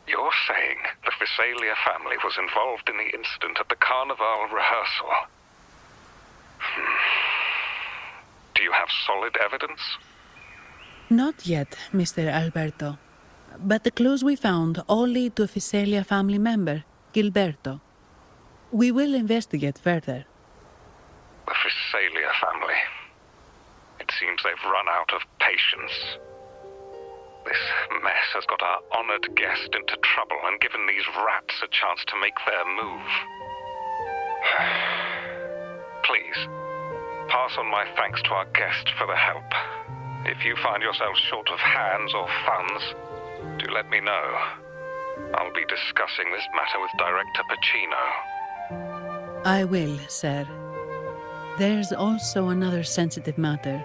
You're saying the Visalia family was involved in the incident at the Carnival rehearsal? Do you have solid evidence? Not yet, Mr. Alberto. But the clues we found all lead to a Visalia family member, Gilberto. We will investigate further. The Visalia family. It seems they've run out of patience. This mess has got our honored guest into trouble and given these rats a chance to make their move. Please, pass on my thanks to our guest for the help. If you find yourself short of hands or funds, do let me know. I'll be discussing this matter with Director Pacino. I will, sir. There's also another sensitive matter.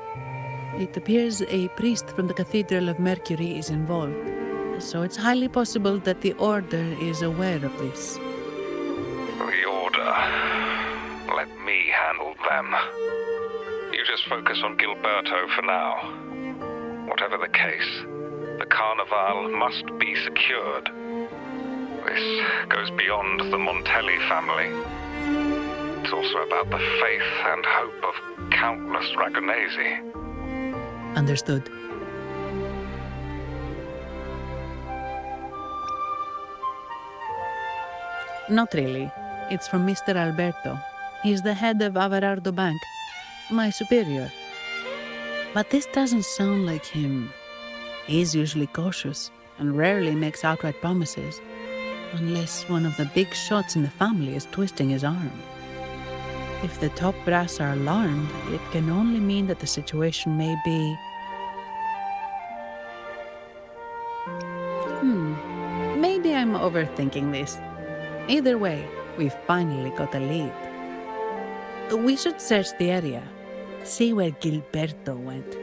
It appears a priest from the Cathedral of Mercury is involved, so it's highly possible that the Order is aware of this. The Order. Let me handle them. You just focus on Gilberto for now. Whatever the case, the Carnival must be secured. This goes beyond the Montelli family. It's also about the faith and hope of countless Ragonesi. Understood. Not really. It's from Mr. Alberto. He's the head of Averardo Bank, my superior. But this doesn't sound like him. He's usually cautious and rarely makes outright promises, unless one of the big shots in the family is twisting his arm. If the top brass are alarmed, it can only mean that the situation may be... Maybe I'm overthinking this. Either way, we've finally got a lead. We should search the area, see where Gilberto went.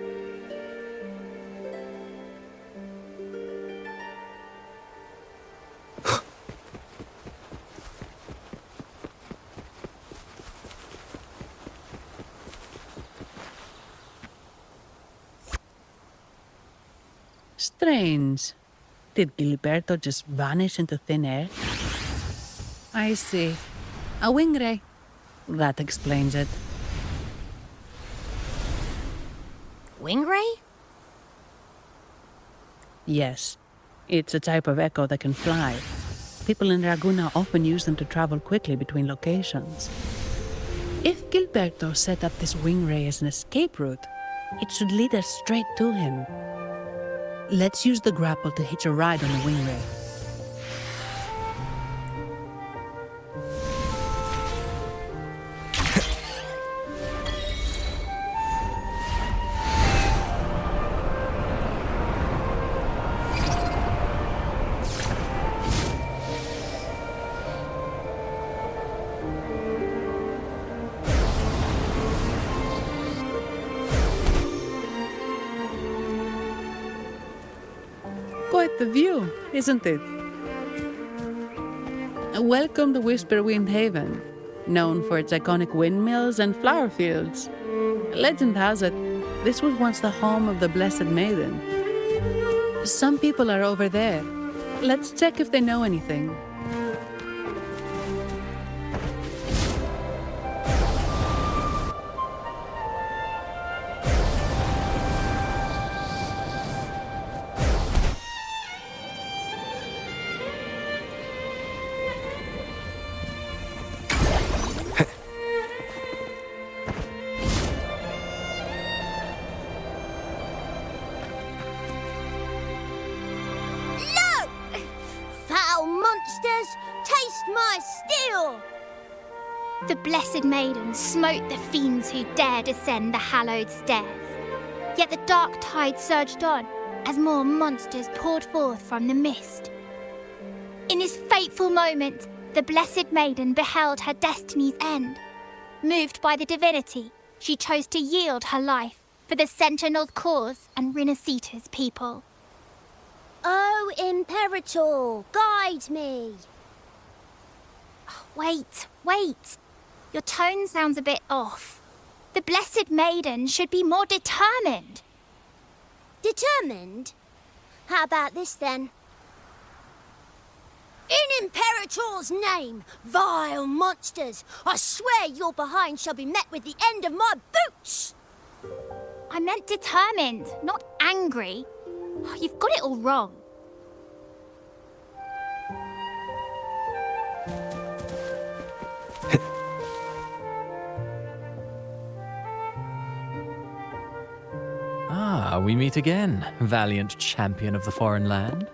Strange. Did Gilberto just vanish into thin air? I see. A wing ray. That explains it. Wing ray? Yes. It's a type of echo that can fly. People in Raguna often use them to travel quickly between locations. If Gilberto set up this wing ray as an escape route, it should lead us straight to him. Let's use the grapple to hitch a ride on the wing ray. Quite the view, isn't it? Welcome to Whisperwind Haven, known for its iconic windmills and flower fields. Legend has it, this was once the home of the Blessed Maiden. Some people are over there. Let's check if they know anything. Taste my steel! The Blessed Maiden smote the fiends who dared ascend the hallowed stairs. Yet the dark tide surged on as more monsters poured forth from the mist. In this fateful moment, the Blessed Maiden beheld her destiny's end. Moved by the divinity, she chose to yield her life for the Sentinel's cause and Rinascita's people. Oh, Imperator, guide me! Wait. Your tone sounds a bit off. The Blessed Maiden should be more determined. Determined? How about this then? In Imperator's name, vile monsters, I swear your behind shall be met with the end of my boots! I meant determined, not angry. You've got it all wrong. Ah, we meet again, valiant champion of the foreign land.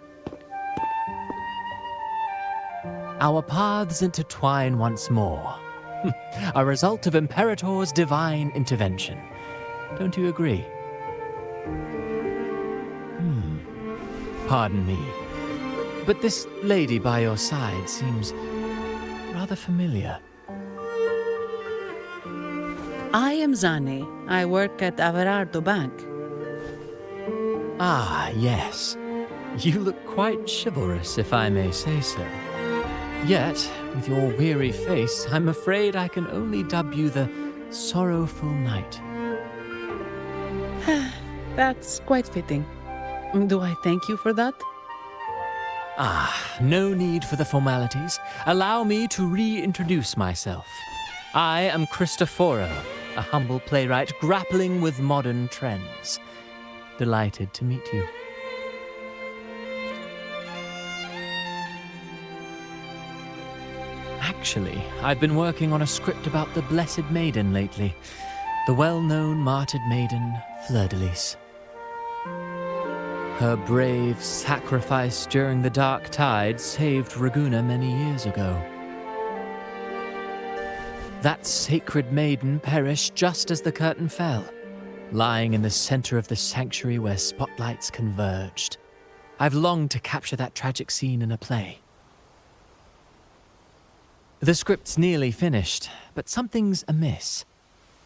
Our paths intertwine once more. A result of Imperator's divine intervention. Don't you agree? Pardon me, but this lady by your side seems rather familiar. I am Zani. I work at Averardo Bank. Ah, yes. You look quite chivalrous, if I may say so. Yet, with your weary face, I'm afraid I can only dub you the Sorrowful Knight. That's quite fitting. Do I thank you for that? Ah, no need for the formalities. Allow me to reintroduce myself. I am Cristoforo, a humble playwright grappling with modern trends. Delighted to meet you. Actually, I've been working on a script about the Blessed Maiden lately. The well-known martyred maiden, Fleur-de-Lis. Her brave sacrifice during the Dark Tide saved Raguna many years ago. That sacred maiden perished just as the curtain fell, lying in the center of the sanctuary where spotlights converged. I've longed to capture that tragic scene in a play. The script's nearly finished, but something's amiss.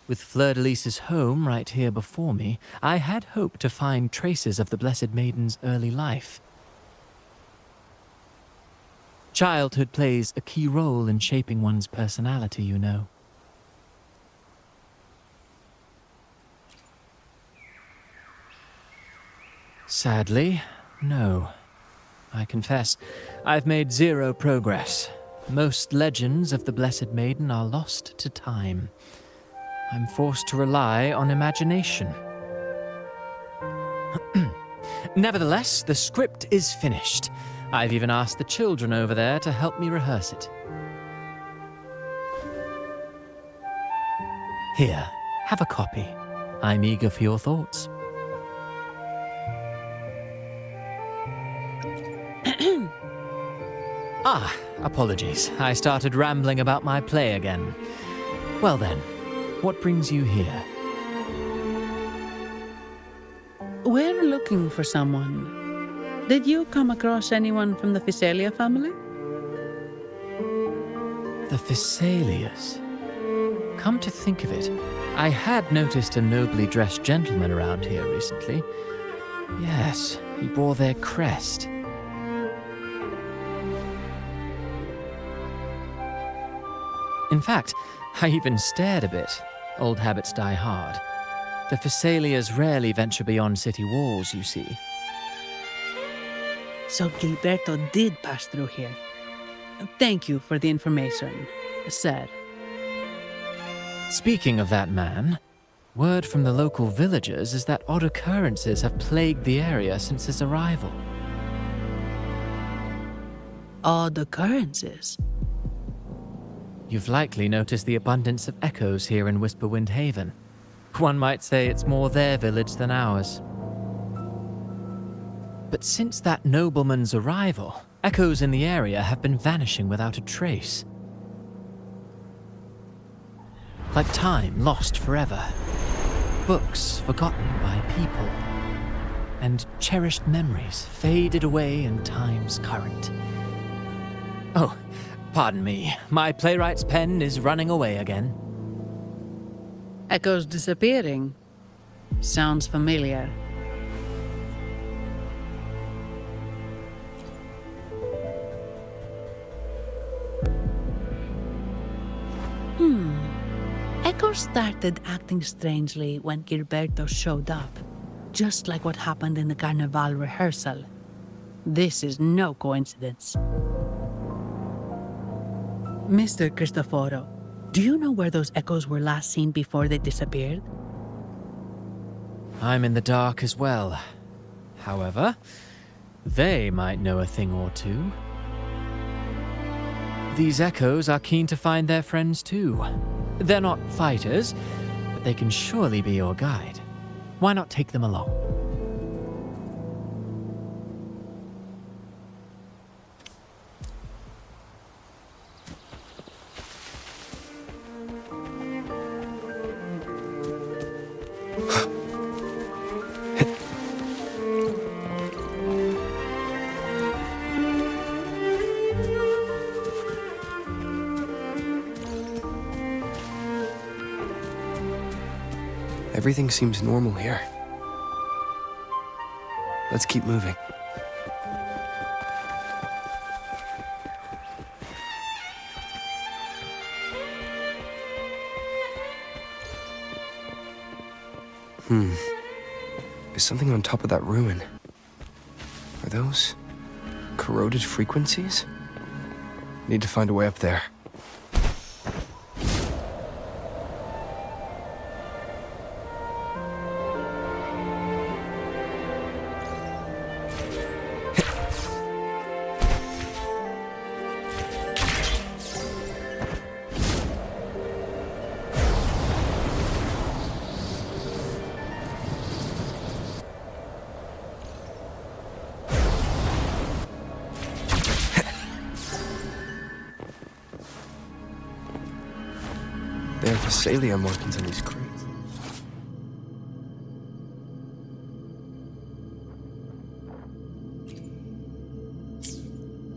With Fleur-de-Lis's home right here before me, I had hoped to find traces of the Blessed Maiden's early life. Childhood plays a key role in shaping one's personality, you know. Sadly, no. I confess, I've made zero progress. Most legends of the Blessed Maiden are lost to time. I'm forced to rely on imagination. Nevertheless, the script is finished. I've even asked the children over there to help me rehearse it. Here, have a copy. I'm eager for your thoughts. Apologies. I started rambling about my play again. Well then, what brings you here? We're looking for someone. Did you come across anyone from the Physalia family? The Physalias. Come to think of it, I had noticed a nobly dressed gentleman around here recently. Yes, he bore their crest. In fact, I even stared a bit. Old habits die hard. The Physalias rarely venture beyond city walls, you see. So Gilberto did pass through here. Thank you for the information, sir. Speaking of that man, word from the local villagers is that odd occurrences have plagued the area since his arrival. Odd occurrences? You've likely noticed the abundance of echoes here in Whisperwind Haven. One might say it's more their village than ours. But since that nobleman's arrival, echoes in the area have been vanishing without a trace. Like time lost forever. Books forgotten by people. And cherished memories faded away in time's current. Oh, pardon me. My playwright's pen is running away again. Echoes disappearing. Sounds familiar. Echoes started acting strangely when Gilberto showed up, just like what happened in the Carnival rehearsal. This is no coincidence. Mr. Cristoforo, do you know where those echoes were last seen before they disappeared? I'm in the dark as well. However, they might know a thing or two. These echoes are keen to find their friends too. They're not fighters, but they can surely be your guide. Why not take them along? Everything seems normal here. Let's keep moving. There's something on top of that ruin. Are those corroded frequencies? Need to find a way up there. There are Thessalia markings on these crates.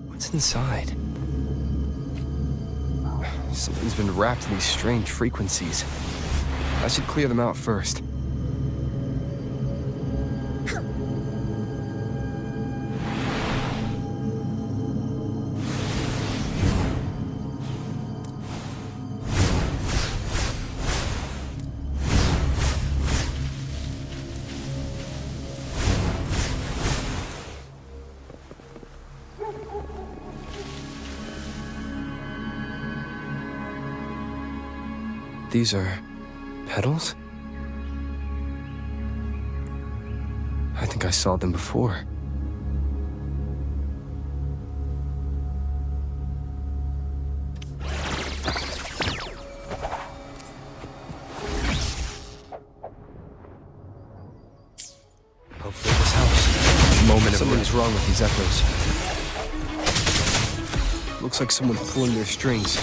What's inside? Something's been wrapped in these strange frequencies. I should clear them out first. These are petals? I think I saw them before. Hopefully this helps. Something's wrong with these echoes. Looks like someone's pulling their strings,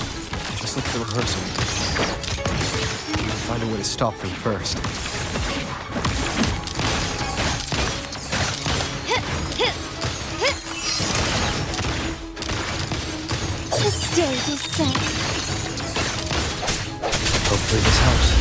just like the rehearsal. Find a way to stop them first. The stage is set. Hopefully this helps.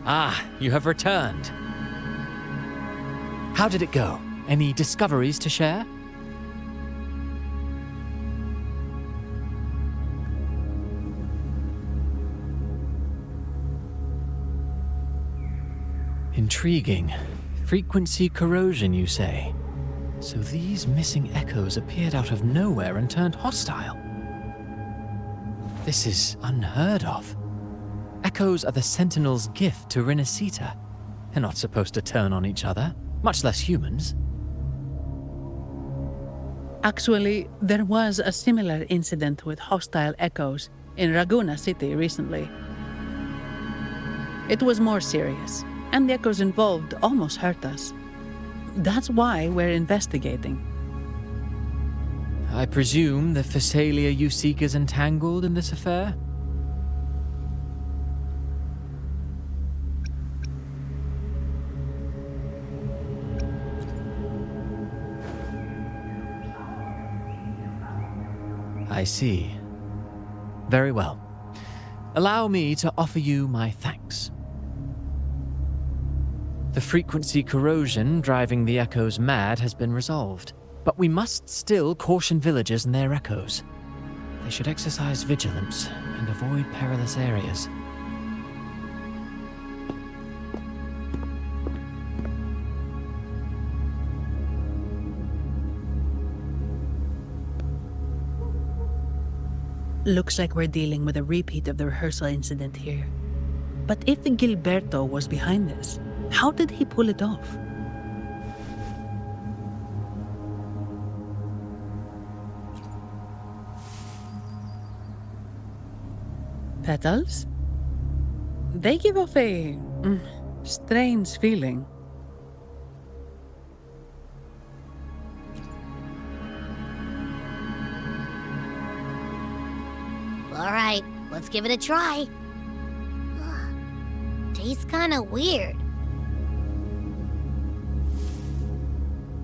Ah, you have returned. How did it go? Any discoveries to share? Intriguing. Frequency corrosion, you say? So these missing echoes appeared out of nowhere and turned hostile. This is unheard of. Echoes are the Sentinel's gift to Renacita. They're not supposed to turn on each other, much less humans. Actually, there was a similar incident with hostile echoes in Raguna City recently. It was more serious, and the echoes involved almost hurt us. That's why we're investigating. I presume the Thessalia you seek is entangled in this affair? I see. Very well. Allow me to offer you my thanks. The frequency corrosion driving the echoes mad has been resolved, but we must still caution villagers and their echoes. They should exercise vigilance and avoid perilous areas. Looks like we're dealing with a repeat of the rehearsal incident here. But if Gilberto was behind this, how did he pull it off? Petals? They give off a strange feeling. All right, let's give it a try. Tastes kind of weird.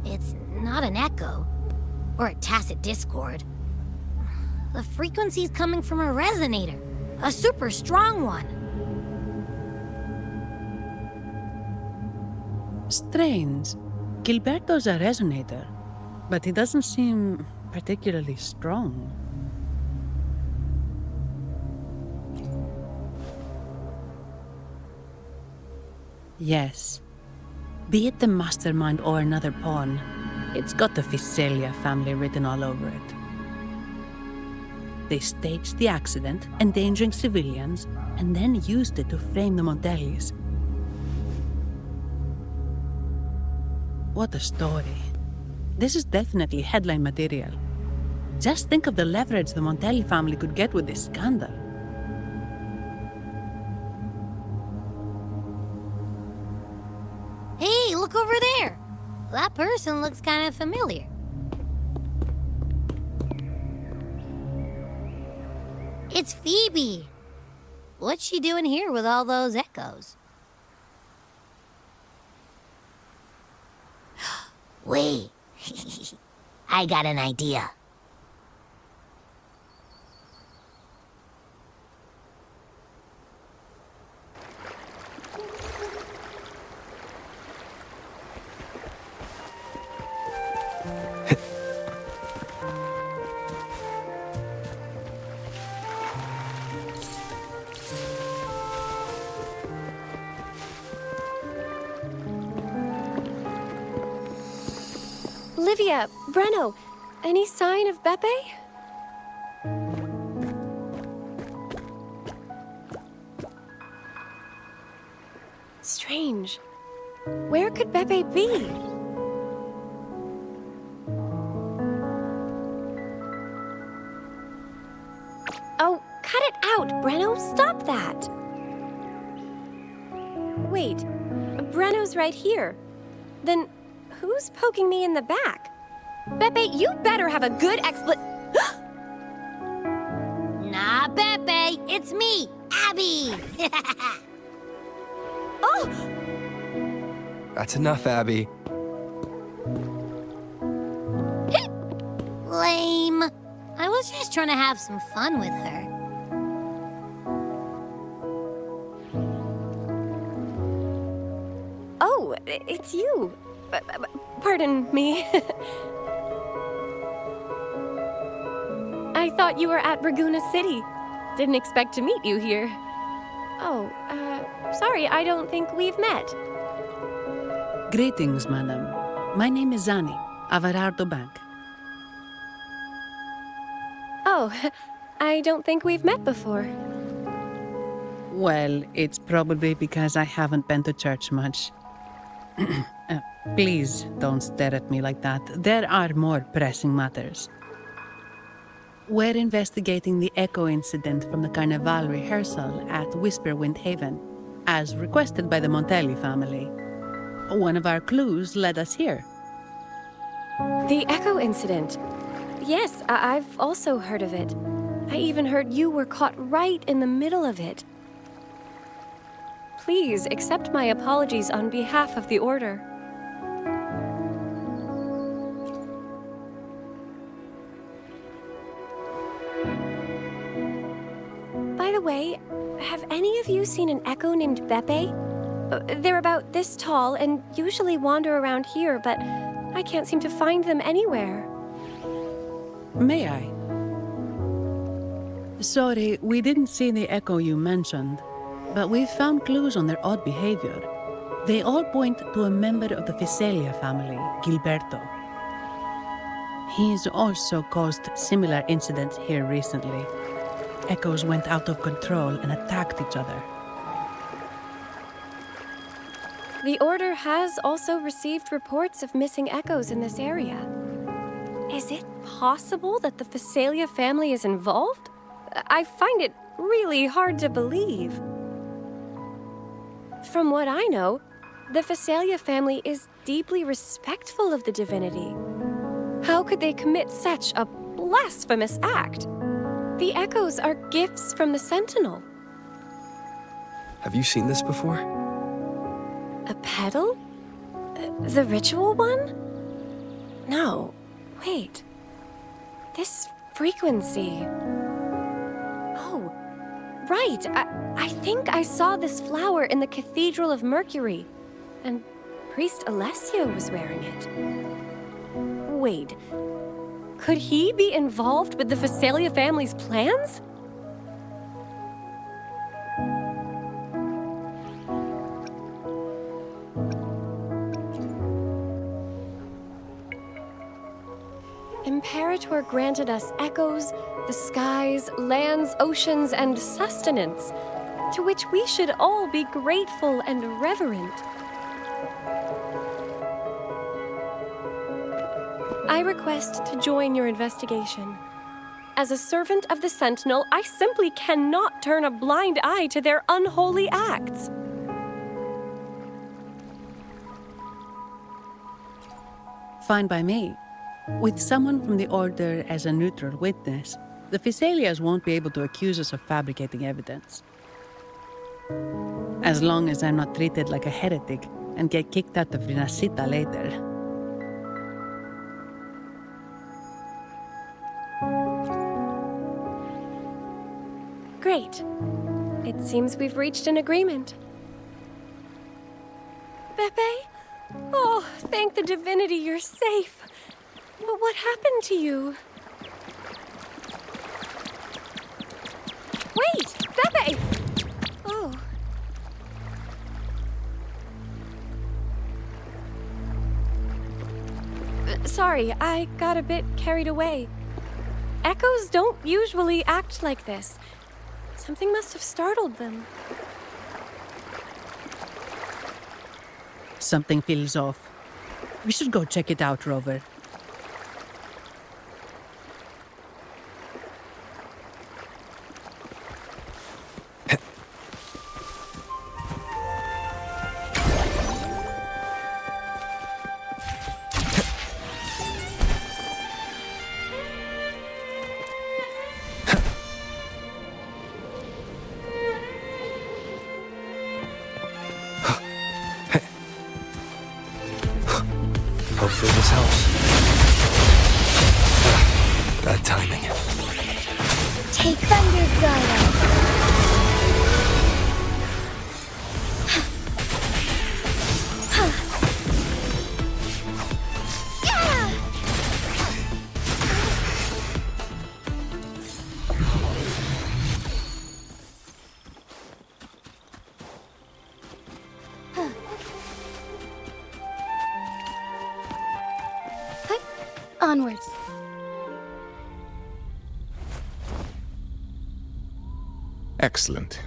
It's not an echo or a tacit discord. The frequency's coming from a resonator, a super strong one. Strange. Gilberto's a resonator, but he doesn't seem particularly strong. Yes. Be it the mastermind or another pawn, it's got the Visalia family written all over it. They staged the accident, endangering civilians, and then used it to frame the Montellis. What a story. This is definitely headline material. Just think of the leverage the Montelli family could get with this scandal. Hey, look over there! That person looks kind of familiar. It's Phoebe! What's she doing here with all those echoes? Wait, I got an idea. Olivia, Breno, any sign of Beppe? Strange. Where could Beppe be? Oh, cut it out, Breno! Stop that! Wait, Breno's right here. Then who's poking me in the back? Beppe, you better have a good Nah, Beppe, it's me, Abby. Oh! That's enough, Abby. Lame. I was just trying to have some fun with her. Oh, it's you. Pardon me. I thought you were at Raguna City. Didn't expect to meet you here. Oh, sorry, I don't think we've met. Greetings, madam. My name is Zani, Averardo Bank. Oh, I don't think we've met before. Well, it's probably because I haven't been to church much. Please don't stare at me like that. There are more pressing matters. We're investigating the echo incident from the Carnival rehearsal at Whisperwind Haven, as requested by the Montelli family. One of our clues led us here. The Echo incident. Yes, I've also heard of it. I even heard you were caught right in the middle of it. Please accept my apologies on behalf of the Order. the way, have any of you seen an echo named Beppe? They're about this tall and usually wander around here, but I can't seem to find them anywhere. May I? Sorry, we didn't see the echo you mentioned, but we found clues on their odd behavior. They all point to a member of the Visalia family, Gilberto. He's also caused similar incidents here recently. Echoes went out of control and attacked each other. The Order has also received reports of missing echoes in this area. Is it possible that the Visalia family is involved? I find it really hard to believe. From what I know, the Visalia family is deeply respectful of the Divinity. How could they commit such a blasphemous act? The echoes are gifts from the Sentinel. Have you seen this before? A pedal? The ritual one? No. Wait. This frequency. Oh, right. I think I saw this flower in the Cathedral of Mercury, and Priest Alessio was wearing it. Wait. Could he be involved with the Visalia family's plans? Imperator granted us echoes, the skies, lands, oceans, and sustenance, to which we should all be grateful and reverent. I request to join your investigation. As a servant of the Sentinel, I simply cannot turn a blind eye to their unholy acts. Fine by me. With someone from the Order as a neutral witness, the Visalias won't be able to accuse us of fabricating evidence. As long as I'm not treated like a heretic and get kicked out of Rinascita later. Great. It seems we've reached an agreement. Beppe? Oh, thank the Divinity you're safe. But what happened to you? Wait! Beppe! Oh. Sorry, I got a bit carried away. Echoes don't usually act like this. Something must have startled them. Something feels off. We should go check it out, Rover. Hopefully this helps. Bad timing. Take Thunder Glider. Onwards. Excellent.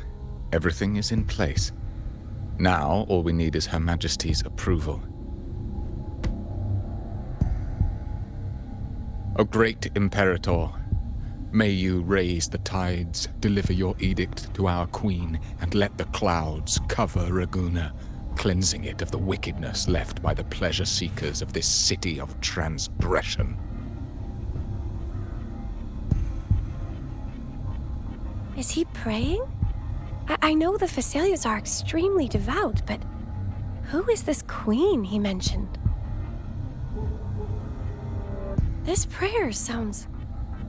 Everything is in place. Now, all we need is Her Majesty's approval. O great Imperator, may you raise the tides, deliver your edict to our queen, and let the clouds cover Raguna, cleansing it of the wickedness left by the pleasure-seekers of this city of transgression. Is he praying? I know the Visalias are extremely devout, but who is this queen he mentioned? This prayer sounds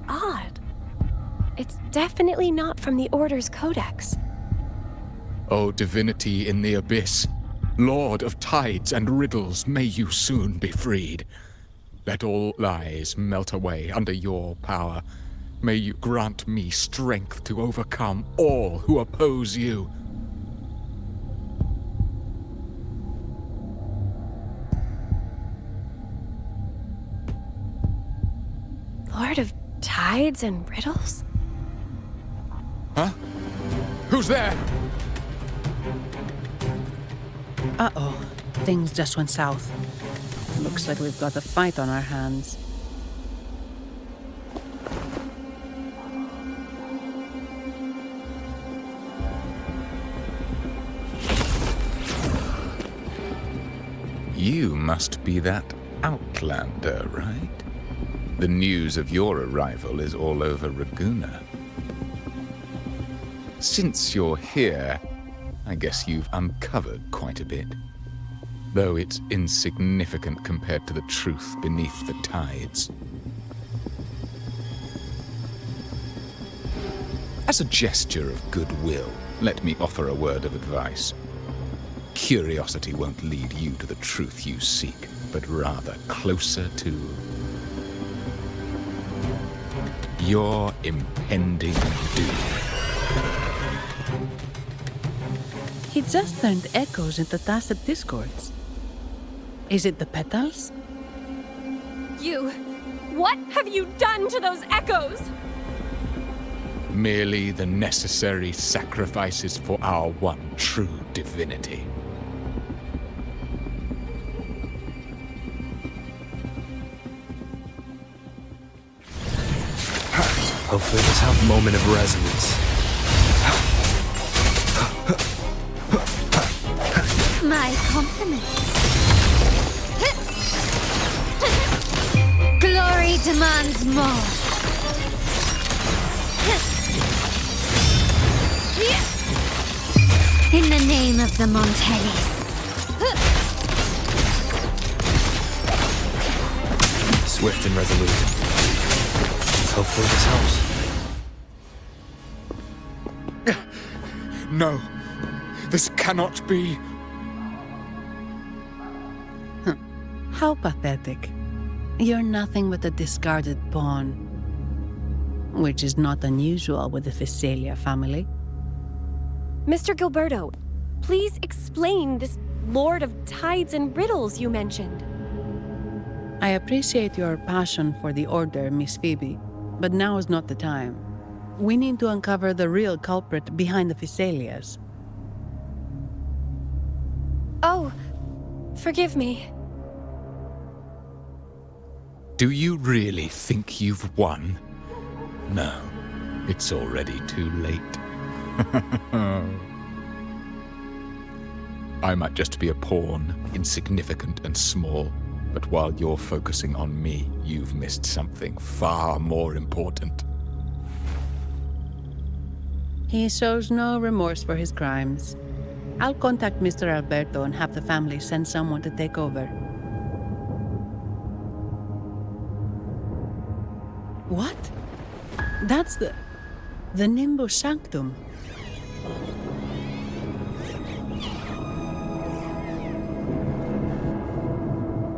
odd. It's definitely not from the Order's codex. O divinity in the abyss, Lord of tides and riddles, may you soon be freed. Let all lies melt away under your power. May you grant me strength to overcome all who oppose you. Lord of tides and riddles? Huh? Who's there? Uh-oh. Things just went south. Looks like we've got a fight on our hands. You must be that outlander, right? The news of your arrival is all over Raguna. Since you're here, I guess you've uncovered quite a bit. Though it's insignificant compared to the truth beneath the tides. As a gesture of goodwill, let me offer a word of advice. Curiosity won't lead you to the truth you seek, but rather closer to your impending doom. He just turned echoes into tacit discords. Is it the petals? What have you done to those echoes? Merely the necessary sacrifices for our one true divinity. Hopefully this will have a moment of resonance. My compliments. Glory demands more. In the name of the Montellis. Swift and resolute. Hopefully this helps. No, this cannot be. How pathetic. You're nothing but a discarded pawn. Which is not unusual with the Physalia family. Mr. Gilberto, please explain this Lord of Tides and Riddles you mentioned. I appreciate your passion for the Order, Miss Phoebe, but now is not the time. We need to uncover the real culprit behind the Physalias. Oh, forgive me. Do you really think you've won? No, it's already too late. I might just be a pawn, insignificant and small, but while you're focusing on me, you've missed something far more important. He shows no remorse for his crimes. I'll contact Mr. Alberto and have the family send someone to take over. What? That's the Nimbus Sanctum.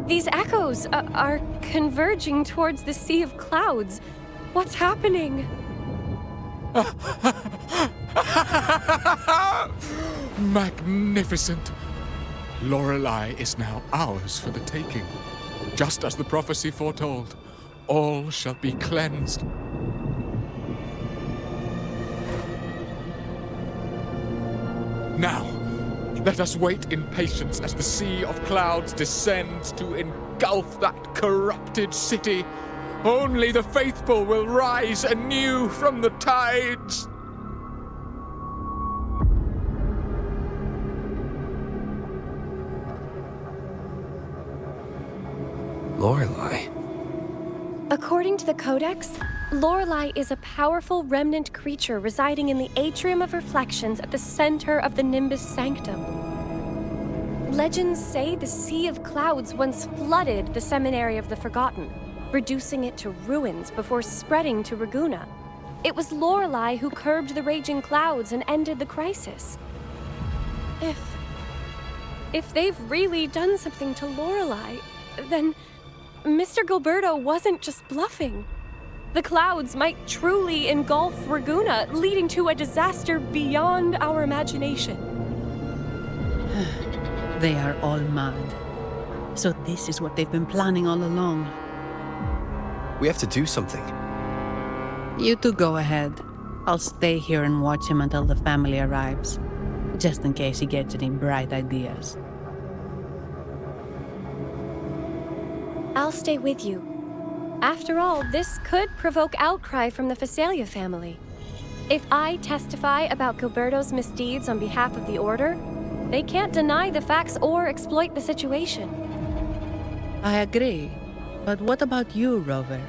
These echoes are converging towards the Sea of Clouds. What's happening? Magnificent! Lorelei is now ours for the taking. Just as the prophecy foretold, all shall be cleansed. Now, let us wait in patience as the Sea of Clouds descends to engulf that corrupted city. Only the faithful will rise anew from the tides. Lorelei. According to the Codex, Lorelei is a powerful remnant creature residing in the Atrium of Reflections at the center of the Nimbus Sanctum. Legends say the Sea of Clouds once flooded the Seminary of the Forgotten, reducing it to ruins before spreading to Raguna. It was Lorelei who curbed the raging clouds and ended the crisis. If they've really done something to Lorelei, then Mr. Gilberto wasn't just bluffing. The clouds might truly engulf Raguna, leading to a disaster beyond our imagination. They are all mad. So this is what they've been planning all along. We have to do something. You two go ahead. I'll stay here and watch him until the family arrives, just in case he gets any bright ideas. I'll stay with you. After all, this could provoke outcry from the Phasalia family. If I testify about Gilberto's misdeeds on behalf of the Order, they can't deny the facts or exploit the situation. I agree. But what about you, Rover?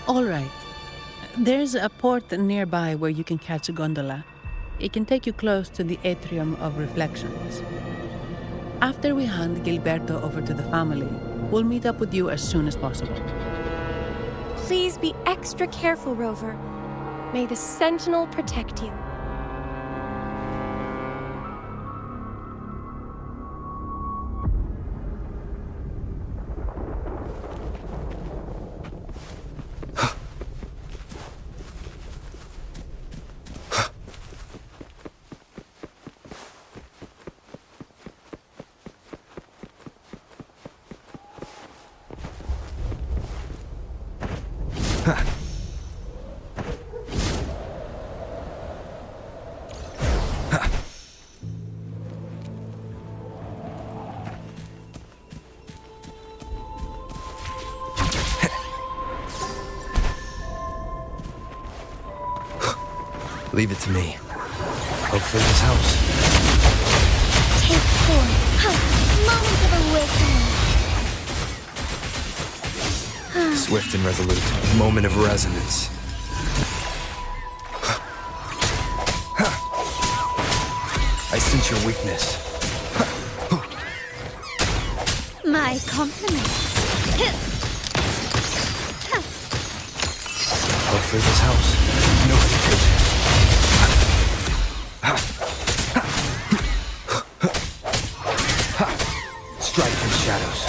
All right. There's a port nearby where you can catch a gondola. It can take you close to the Atrium of Reflections. After we hand Gilberto over to the family, we'll meet up with you as soon as possible. Please be extra careful, Rover. May the Sentinel protect you. Leave it to me. Hopefully this helps. Take 4. Moment of awakening. Swift and resolute. Moment of resonance. I sense your weakness. My compliments. Hopefully this helps. No confusion. Strike from shadows.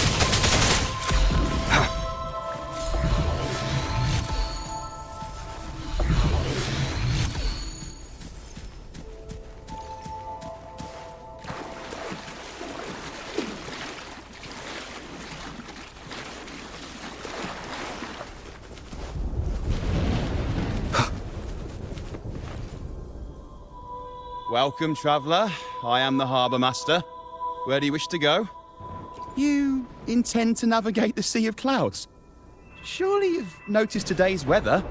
Welcome, traveller. I am the Harbour Master. Where do you wish to go? You intend to navigate the Sea of Clouds? Surely you've noticed today's weather?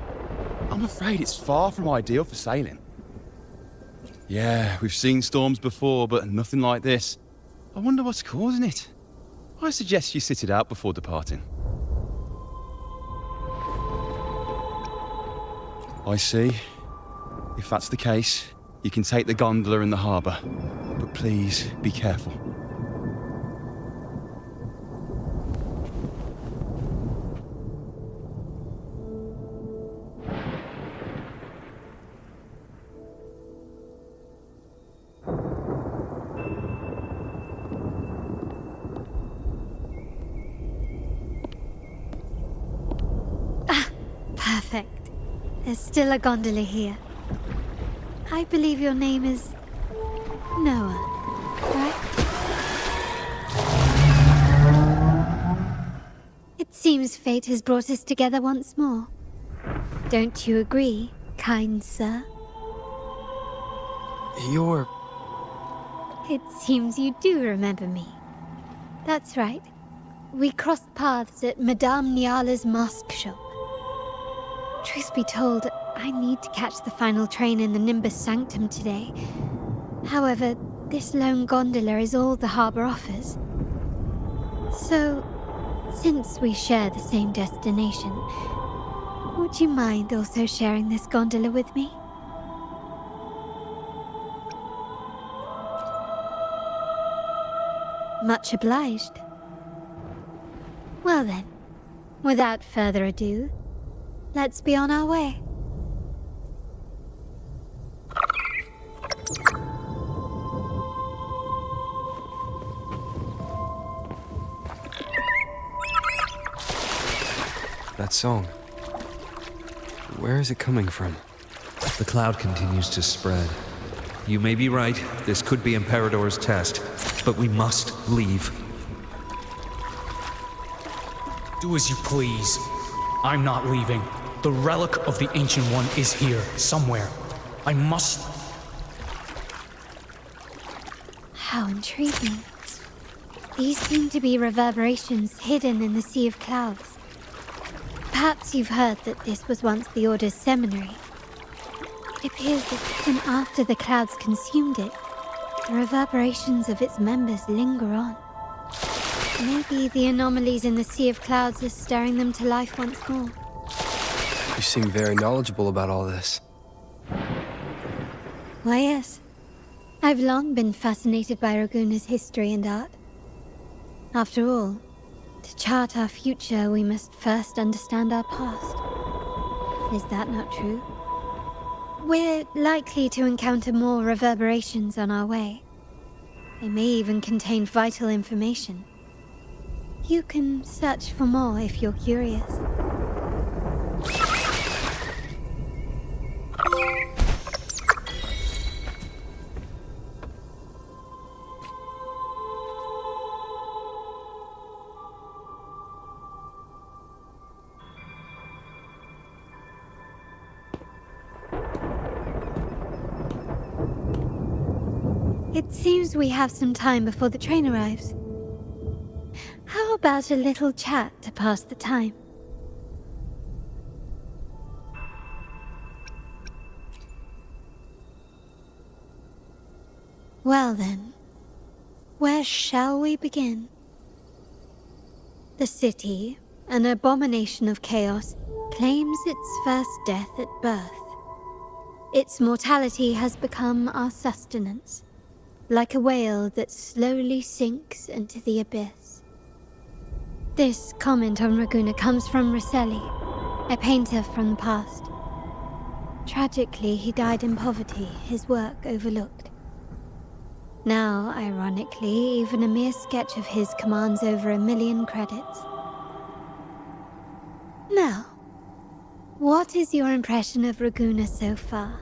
I'm afraid it's far from ideal for sailing. Yeah, we've seen storms before, but nothing like this. I wonder what's causing it. I suggest you sit it out before departing. I see. If that's the case, you can take the gondola in the harbour, but please be careful. Perfect. There's still a gondola here. I believe your name is Noah, right? It seems fate has brought us together once more. Don't you agree, kind sir? You're... It seems you do remember me. That's right. We crossed paths at Madame Niala's mask shop. Truth be told, I need to catch the final train in the Nimbus Sanctum today. However, this lone gondola is all the harbour offers. So, since we share the same destination, would you mind also sharing this gondola with me? Much obliged. Well then, without further ado, let's be on our way. That song. Where is it coming from? The cloud continues to spread. You may be right, this could be Imperador's test, but we must leave. Do as you please. I'm not leaving. The relic of the Ancient One is here, somewhere. I must... How intriguing. These seem to be reverberations hidden in the Sea of Clouds. Perhaps you've heard that this was once the Order's seminary. It appears that even after the clouds consumed it, the reverberations of its members linger on. Maybe the anomalies in the Sea of Clouds are stirring them to life once more. You seem very knowledgeable about all this. Why, yes. I've long been fascinated by Raguna's history and art. After all, to chart our future, we must first understand our past. Is that not true? We're likely to encounter more reverberations on our way. They may even contain vital information. You can search for more if you're curious. It seems we have some time before the train arrives. How about a little chat to pass the time? Well then, where shall we begin? The city, an abomination of chaos, claims its first death at birth. Its mortality has become our sustenance, like a whale that slowly sinks into the abyss. This comment on Raguna comes from Rosselli, a painter from the past. Tragically, he died in poverty, his work overlooked. Now, ironically, even a mere sketch of his commands over 1 million credits. Now, what is your impression of Raguna so far?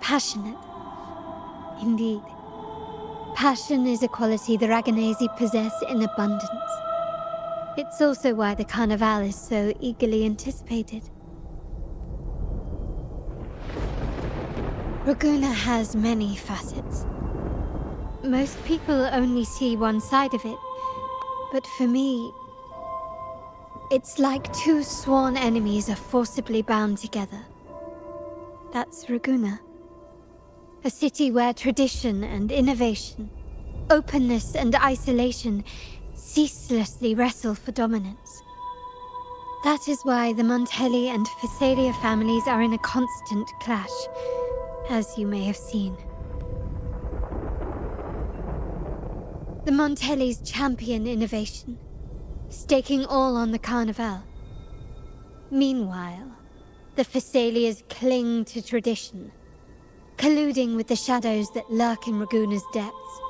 Passionate. Indeed. Passion is a quality the Raganesi possess in abundance. It's also why the Carnival is so eagerly anticipated. Raguna has many facets. Most people only see one side of it, but for me, it's like two sworn enemies are forcibly bound together. That's Raguna. A city where tradition and innovation, openness and isolation ceaselessly wrestle for dominance. That is why the Montelli and Phasalia families are in a constant clash, as you may have seen. The Montellis champion innovation, staking all on the Carnival. Meanwhile, the Phasalias cling to tradition, colluding with the shadows that lurk in Raguna's depths.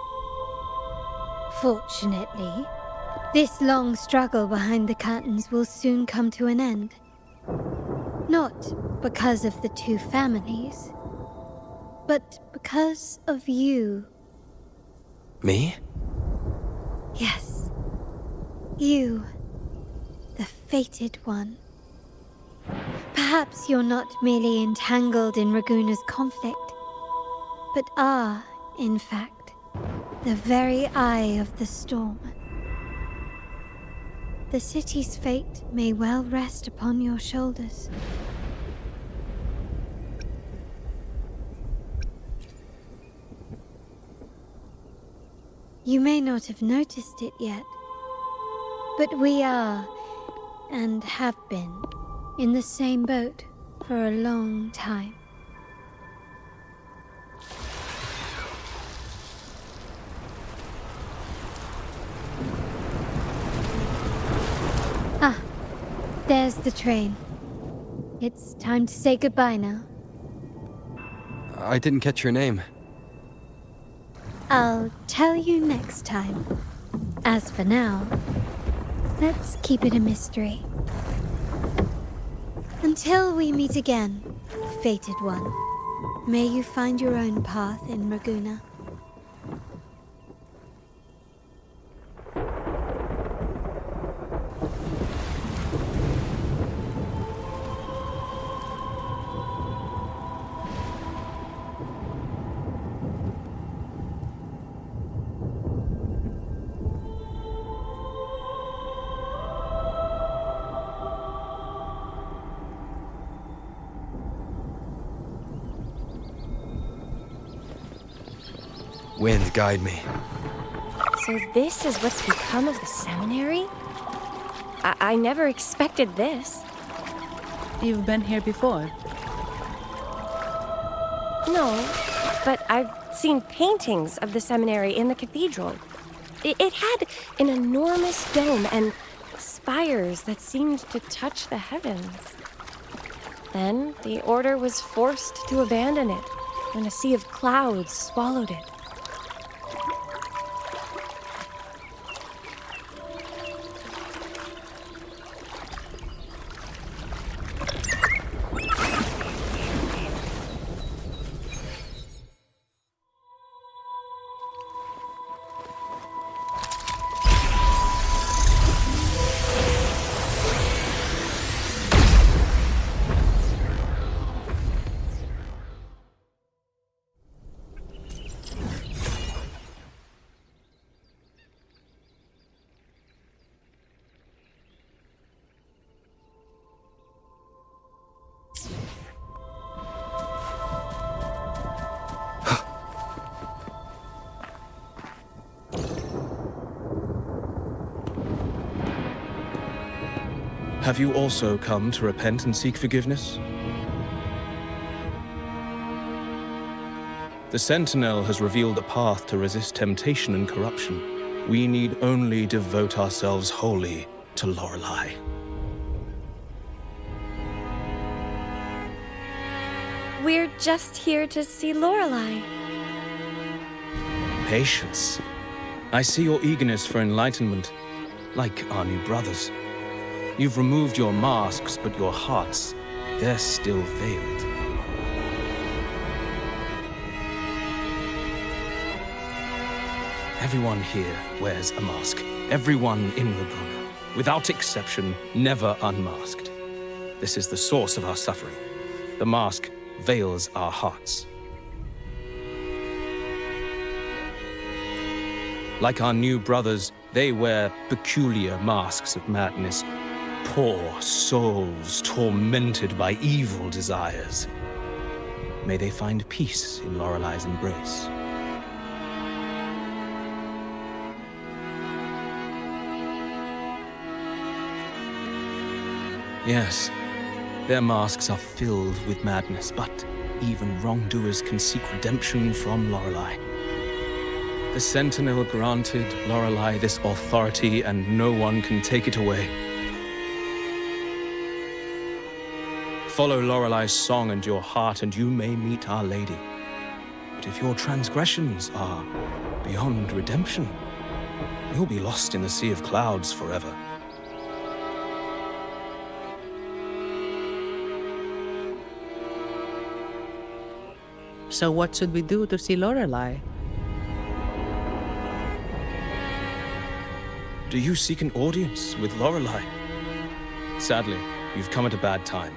Fortunately, this long struggle behind the curtains will soon come to an end. Not because of the two families, but because of you. Me? Yes. You. The fated one. Perhaps you're not merely entangled in Raguna's conflict, but are, in fact, the very eye of the storm. The city's fate may well rest upon your shoulders. You may not have noticed it yet, but we are, and have been, in the same boat for a long time. There's the train. It's time to say goodbye now. I didn't catch your name. I'll tell you next time. As for now, let's keep it a mystery. Until we meet again, fated one, may you find your own path in Raguna. Wind, guide me. So this is what's become of the seminary? I never expected this. You've been here before? No, but I've seen paintings of the seminary in the cathedral. It had an enormous dome and spires that seemed to touch the heavens. Then the order was forced to abandon it when a sea of clouds swallowed it. Have you also come to repent and seek forgiveness? The Sentinel has revealed a path to resist temptation and corruption. We need only devote ourselves wholly to Lorelei. We're just here to see Lorelei. Patience. I see your eagerness for enlightenment, like our new brothers. You've removed your masks, but your hearts, they're still veiled. Everyone here wears a mask. Everyone in Laguna, without exception, never unmasked. This is the source of our suffering. The mask veils our hearts. Like our new brothers, they wear peculiar masks of madness. Poor souls tormented by evil desires. May they find peace in Lorelei's embrace. Yes, their masks are filled with madness, but even wrongdoers can seek redemption from Lorelei. The Sentinel granted Lorelei this authority, and no one can take it away. Follow Lorelei's song and your heart, and you may meet Our Lady. But if your transgressions are beyond redemption, you'll be lost in the sea of clouds forever. So what should we do to see Lorelei? Do you seek an audience with Lorelei? Sadly, you've come at a bad time.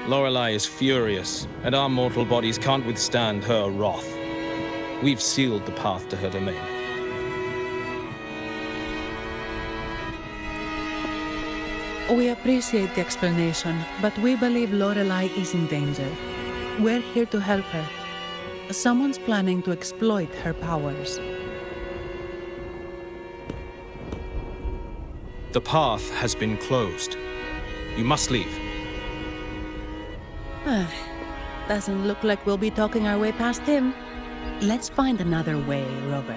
Lorelei is furious, and our mortal bodies can't withstand her wrath. We've sealed the path to her domain. We appreciate the explanation, but we believe Lorelei is in danger. We're here to help her. Someone's planning to exploit her powers. The path has been closed. You must leave. Doesn't look like we'll be talking our way past him. Let's find another way, Robert.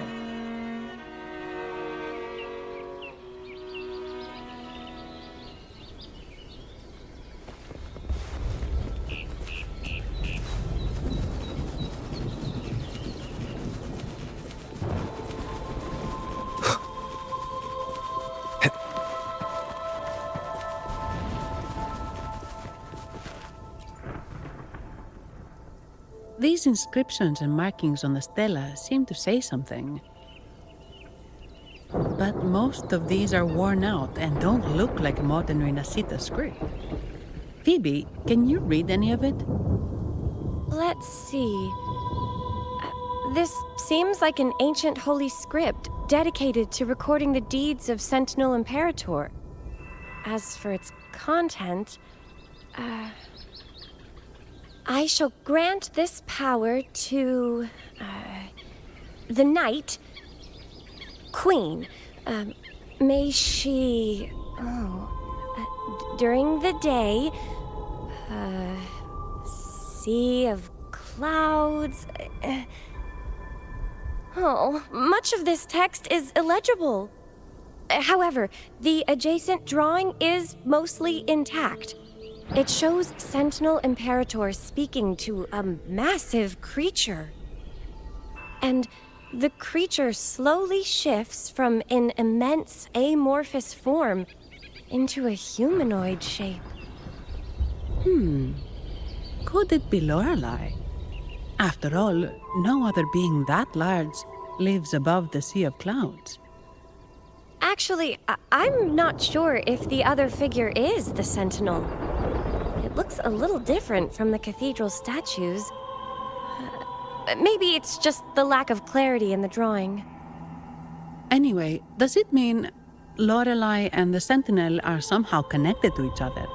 These inscriptions and markings on the stela seem to say something. But most of these are worn out and don't look like modern Renacita script. Phoebe, can you read any of it? Let's see. This seems like an ancient holy script dedicated to recording the deeds of Sentinel Imperator. As for its content, I shall grant this power to the Knight Queen. May she, during the day, sea of clouds. Much of this text is illegible. However, the adjacent drawing is mostly intact. It shows Sentinel Imperator speaking to a massive creature. And the creature slowly shifts from an immense amorphous form into a humanoid shape. Could it be Lorelei? After all, no other being that large lives above the sea of clouds. Actually, I'm not sure if the other figure is the Sentinel. It looks a little different from the cathedral statues. Maybe it's just the lack of clarity in the drawing. Anyway, does it mean Lorelei and the Sentinel are somehow connected to each other?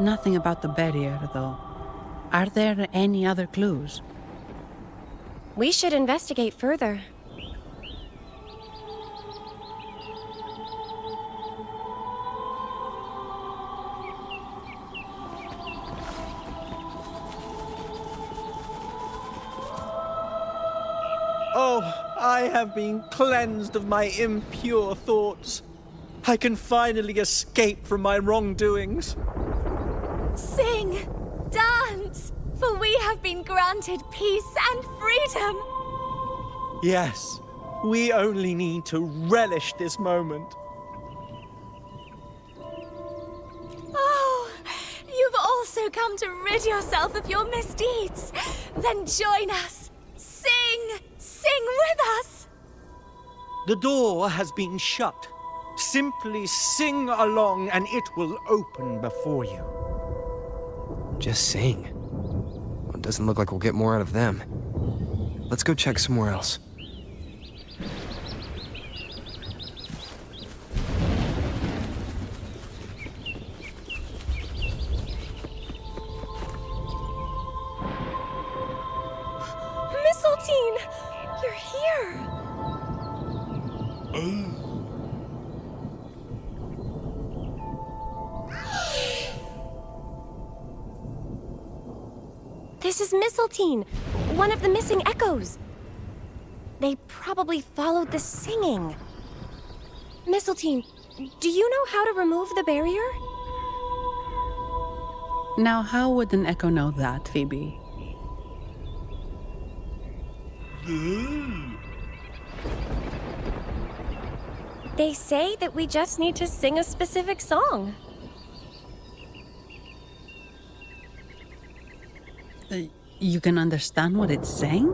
Nothing about the barrier, though. Are there any other clues? We should investigate further. Oh, I have been cleansed of my impure thoughts. I can finally escape from my wrongdoings. Sing! Dance! For we have been granted peace and freedom! Yes, we only need to relish this moment. Oh, you've also come to rid yourself of your misdeeds. Then join us. Sing! Sing with us! The door has been shut. Simply sing along and it will open before you. Just sing. Well, it doesn't look like we'll get more out of them. Let's go check somewhere else. Mistletoe! You're here! This is Mistletoe, one of the missing echoes. They probably followed the singing. Mistletoe, do you know how to remove the barrier? Now, how would an echo know that, Phoebe? They say that we just need to sing a specific song. You can understand what it's saying?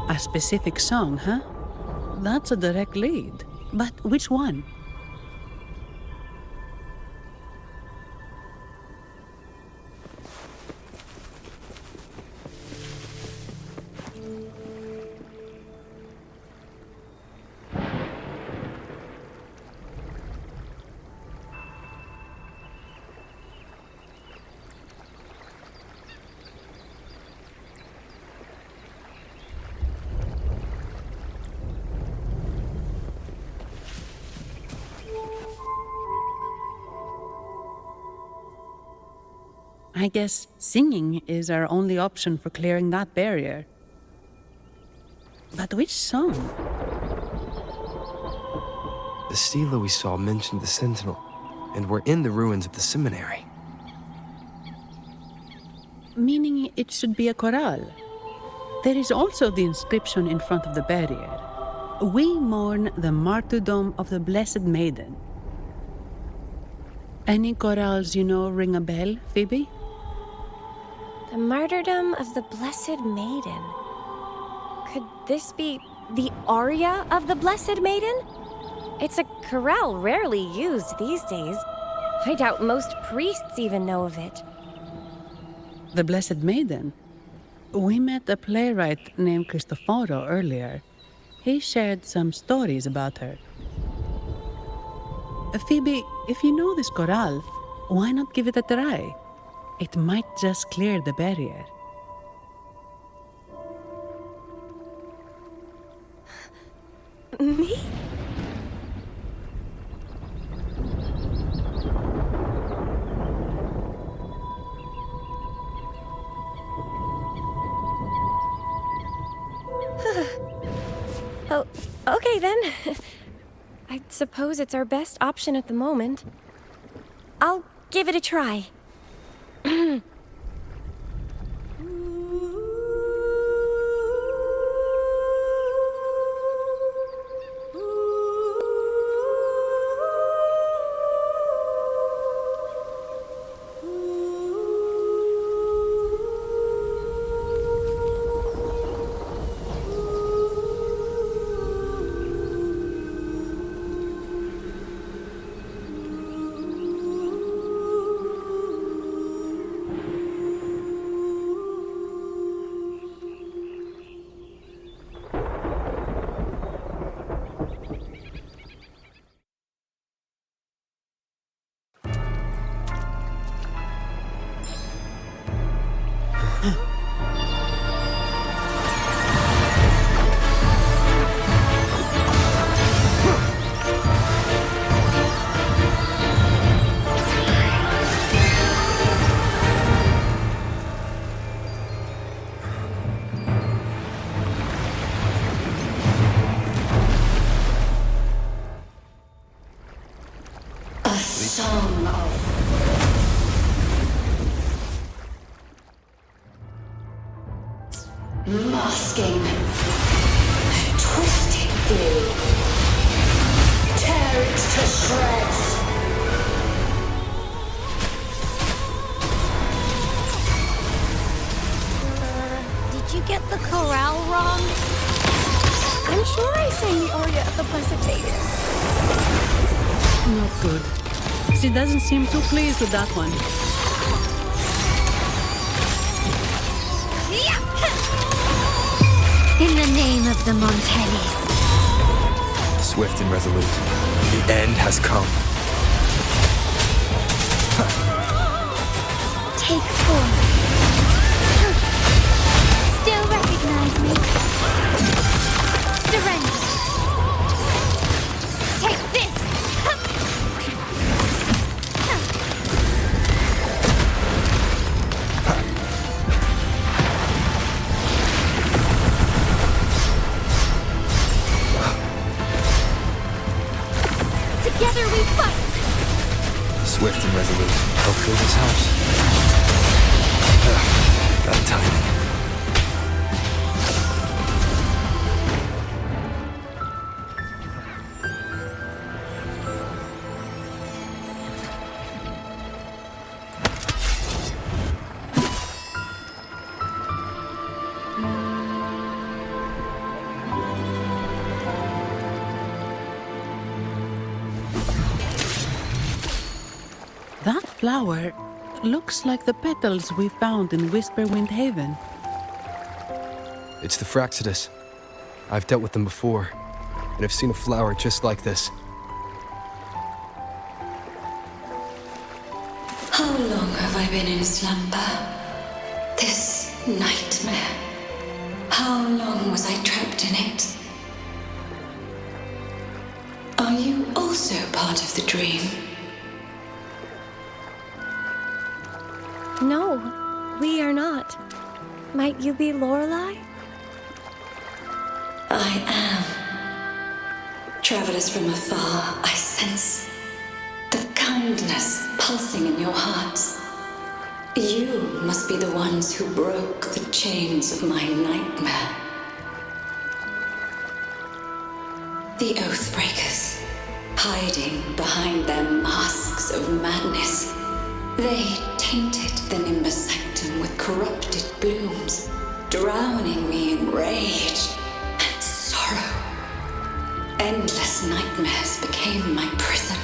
A specific song, huh? That's a direct lead. But which one? I guess singing is our only option for clearing that barrier. But which song? The stela we saw mentioned the Sentinel, and we're in the ruins of the seminary. Meaning it should be a chorale. There is also the inscription in front of the barrier. We mourn the martyrdom of the Blessed Maiden. Any chorales you know ring a bell, Phoebe? The martyrdom of the Blessed Maiden. Could this be the aria of the Blessed Maiden? It's a chorale rarely used these days. I doubt most priests even know of it. The Blessed Maiden? We met a playwright named Cristoforo earlier. He shared some stories about her. Phoebe, if you know this chorale, why not give it a try? It might just clear the barrier. Me? Oh, okay then. I suppose it's our best option at the moment. I'll give it a try. Masking. Twisted view. Tear it to shreds. Did you get the chorale wrong? I'm sure I sang the aria of the Blessed Maiden. Not good. She doesn't seem too pleased with that one. In the name of the Montellis. Swift and resolute. The end has come. Take form. Still recognize me? Surrender. Take this. Together we fight! Swift and resolute. Help fill this house. Got timing. That flower looks like the petals we found in Whisperwind Haven. It's the Fraxidus. I've dealt with them before, and I've seen a flower just like this. How long have I been in slumber? This nightmare. How long was I trapped in it? Are you also part of the dream? No, we are not. Might you be Lorelei? I am. Travelers from afar, I sense the kindness pulsing in your hearts. You must be the ones who broke the chains of my nightmare. The Oathbreakers, hiding behind their masks of madness. They tainted the Nimbus Sanctum with corrupted blooms, drowning me in rage and sorrow. Endless nightmares became my prison.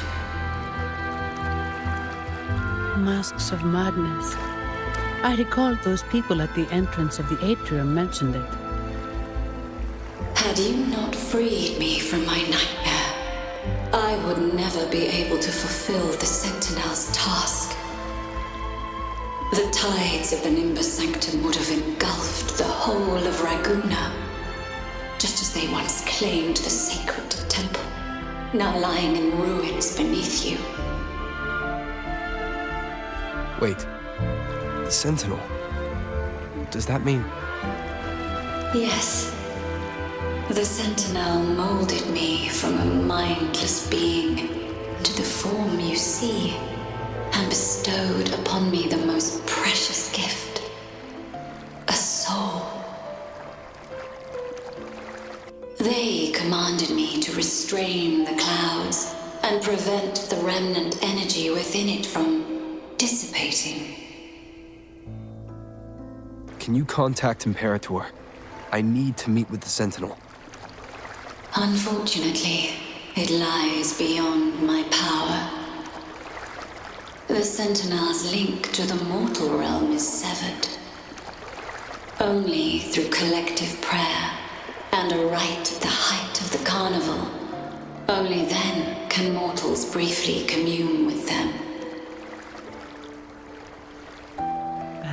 Masks of madness. I recalled those people at the entrance of the atrium mentioned it. Had you not freed me from my nightmare, I would never be able to fulfill the Sentinel's task. The tides of the Nimbus Sanctum would have engulfed the whole of Raguna, just as they once claimed the sacred temple, now lying in ruins beneath you. Wait. The Sentinel. Does that mean... Yes. The Sentinel molded me from a mindless being to the form you see, and bestowed upon me the most precious gift, a soul. They commanded me to restrain the clouds and prevent the remnant energy within it from dissipating. Can you contact Imperator? I need to meet with the Sentinel. Unfortunately, it lies beyond my power. The Sentinel's link to the mortal realm is severed. Only through collective prayer and a rite at the height of the carnival, only then can mortals briefly commune with them.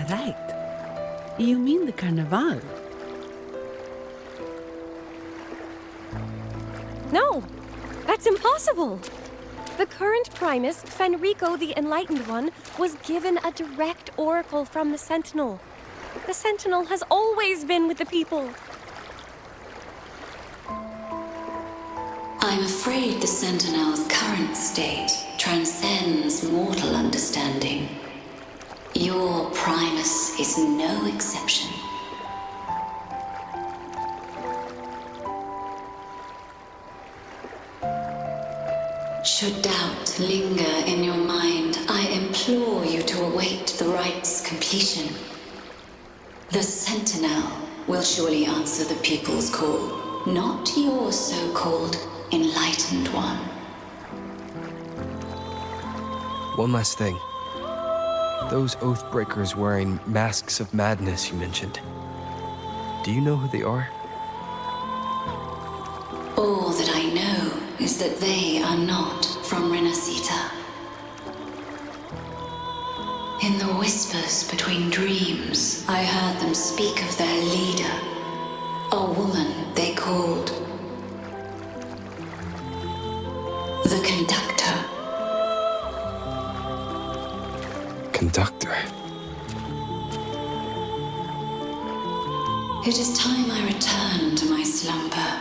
Right. You mean the Carnival? No, that's impossible. The current Primus, Fenrico the Enlightened One, was given a direct oracle from the Sentinel. The Sentinel has always been with the people. I'm afraid the Sentinel's current state transcends mortal understanding. Your Primus is no exception. Should doubt linger in your mind, I implore you to await the rite's completion. The Sentinel will surely answer the people's call, not your so-called Enlightened One. One last thing. Those Oathbreakers wearing masks of madness you mentioned. Do you know who they are? All that I know is that they are not from Renacita. In the whispers between dreams, I heard them speak of their leader, a woman they called the Conductor. Conductor? It is time I return to my slumber.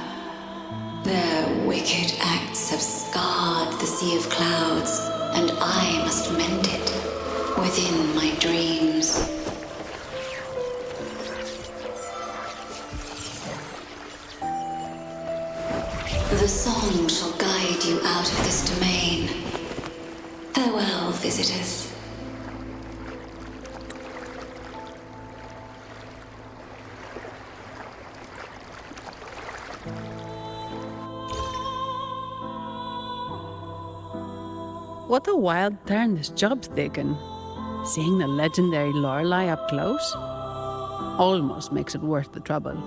Their wicked acts have scarred the Sea of Clouds, and I must mend it within my dreams. The song shall guide you out of this domain. Farewell, visitors. What a wild turn this job's taken. Seeing the legendary Lorelei up close almost makes it worth the trouble.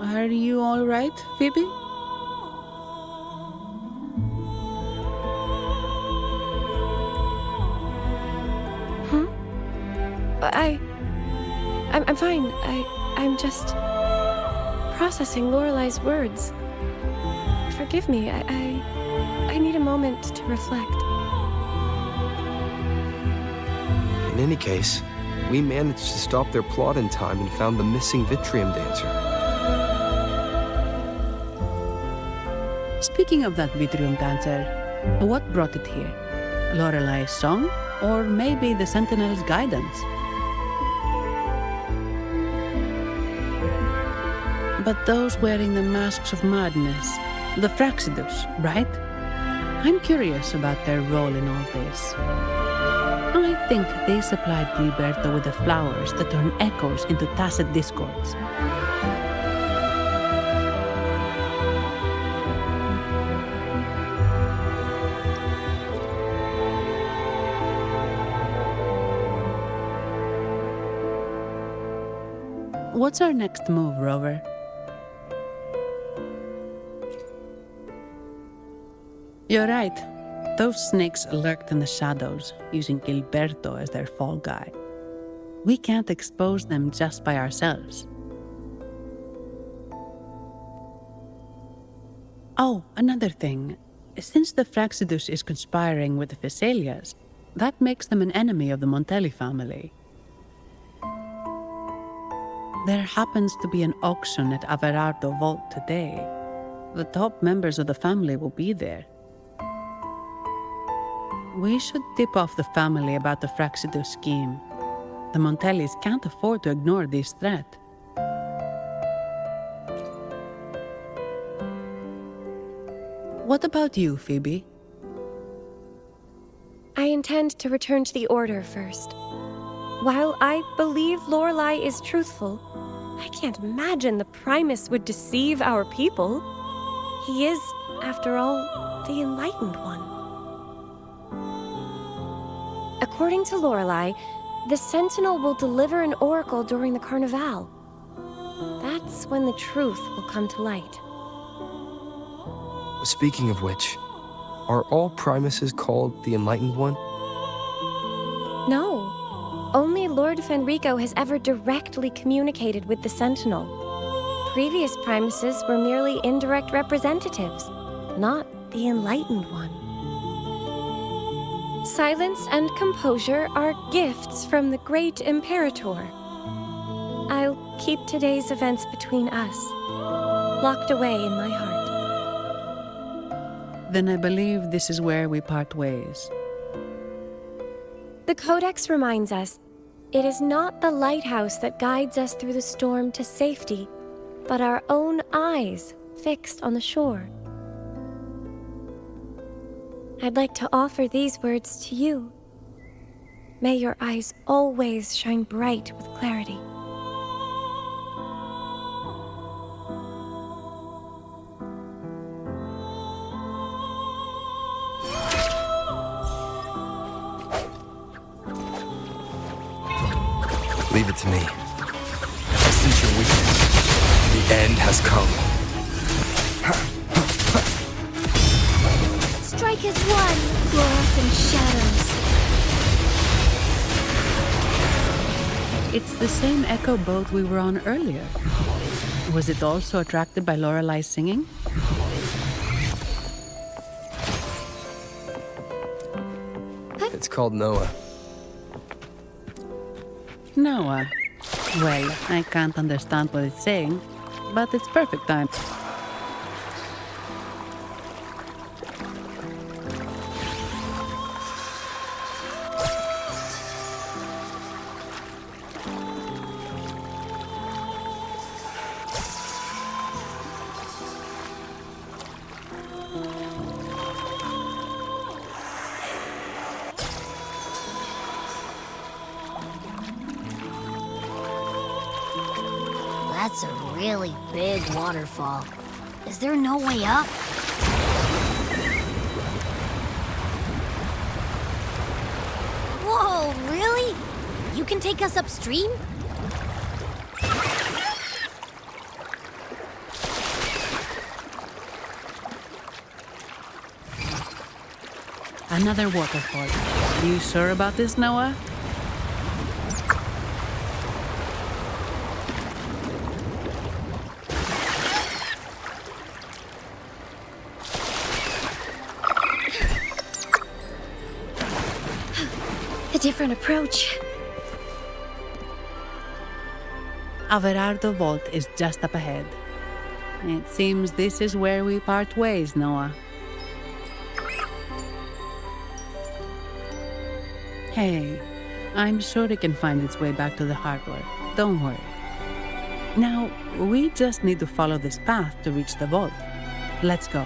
Are you all right, Phoebe? I'm fine. I'm just processing Lorelei's words. Forgive me. I need a moment to reflect. In any case, we managed to stop their plot in time and found the missing Vitrium dancer. Speaking of that Vitrium dancer, what brought it here? Lorelei's song? Or maybe the Sentinel's guidance? But those wearing the masks of madness, the Fraxidus, right? I'm curious about their role in all this. I think they supplied Gilberto with the flowers that turn echoes into tacit discords. What's our next move, Rover? You're right. Those snakes lurked in the shadows, using Gilberto as their fall guy. We can't expose them just by ourselves. Oh, another thing. Since the Fraxidus is conspiring with the Phassalias, that makes them an enemy of the Montelli family. There happens to be an auction at Averardo Vault today. The top members of the family will be there. We should tip off the family about the Fraxidus scheme. The Montellis can't afford to ignore this threat. What about you, Phoebe? I intend to return to the Order first. While I believe Lorelei is truthful, I can't imagine the Primus would deceive our people. He is, after all, the Enlightened One. According to Lorelei, the Sentinel will deliver an oracle during the Carnival. That's when the truth will come to light. Speaking of which, are all Primuses called the Enlightened One? No. Only Lord Fenrico has ever directly communicated with the Sentinel. Previous Primuses were merely indirect representatives, not the Enlightened One. Silence and composure are gifts from the great Imperator. I'll keep today's events between us, locked away in my heart. Then I believe this is where we part ways. The Codex reminds us, it is not the lighthouse that guides us through the storm to safety, but our own eyes fixed on the shore. I'd like to offer these words to you. May your eyes always shine bright with clarity. Leave it to me. I sense your weakness. The end has come. Strike as one, fluorescent shadows. It's the same echo boat we were on earlier. Was it also attracted by Lorelei's singing? It's called Noah. Noah. Well, I can't understand what it's saying, but it's perfect time. That's a really big waterfall. Is there no way up? Whoa, really? You can take us upstream? Another waterfall. You sure about this, Noah? A different approach. Averardo Vault is just up ahead. It seems this is where we part ways, Noah. Hey, I'm sure it can find its way back to the harbor. Don't worry. Now, we just need to follow this path to reach the vault. Let's go.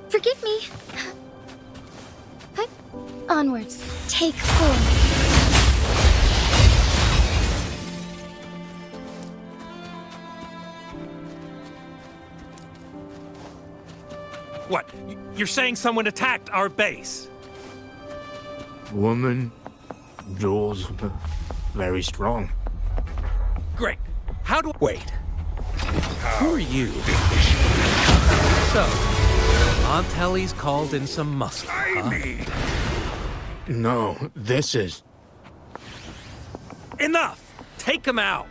Forgive me. Onwards. Take form. What? You're saying someone attacked our base? Woman, Jules, very strong. Great. How do... Wait. Who are you? So, Aunt Helly's called in some muscle, huh? No, this is... Enough! Take him out!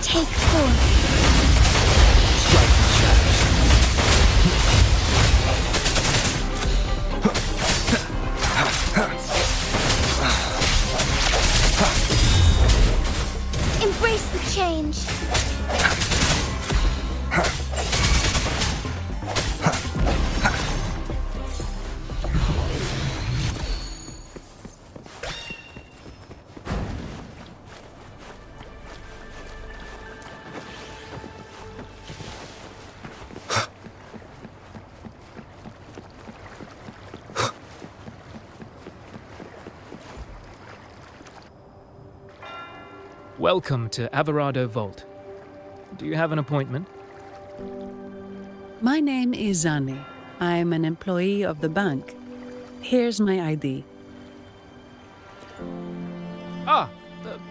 Take form. Embrace the change. Welcome to Averado Vault. Do you have an appointment? My name is Zani. I'm an employee of the bank. Here's my ID.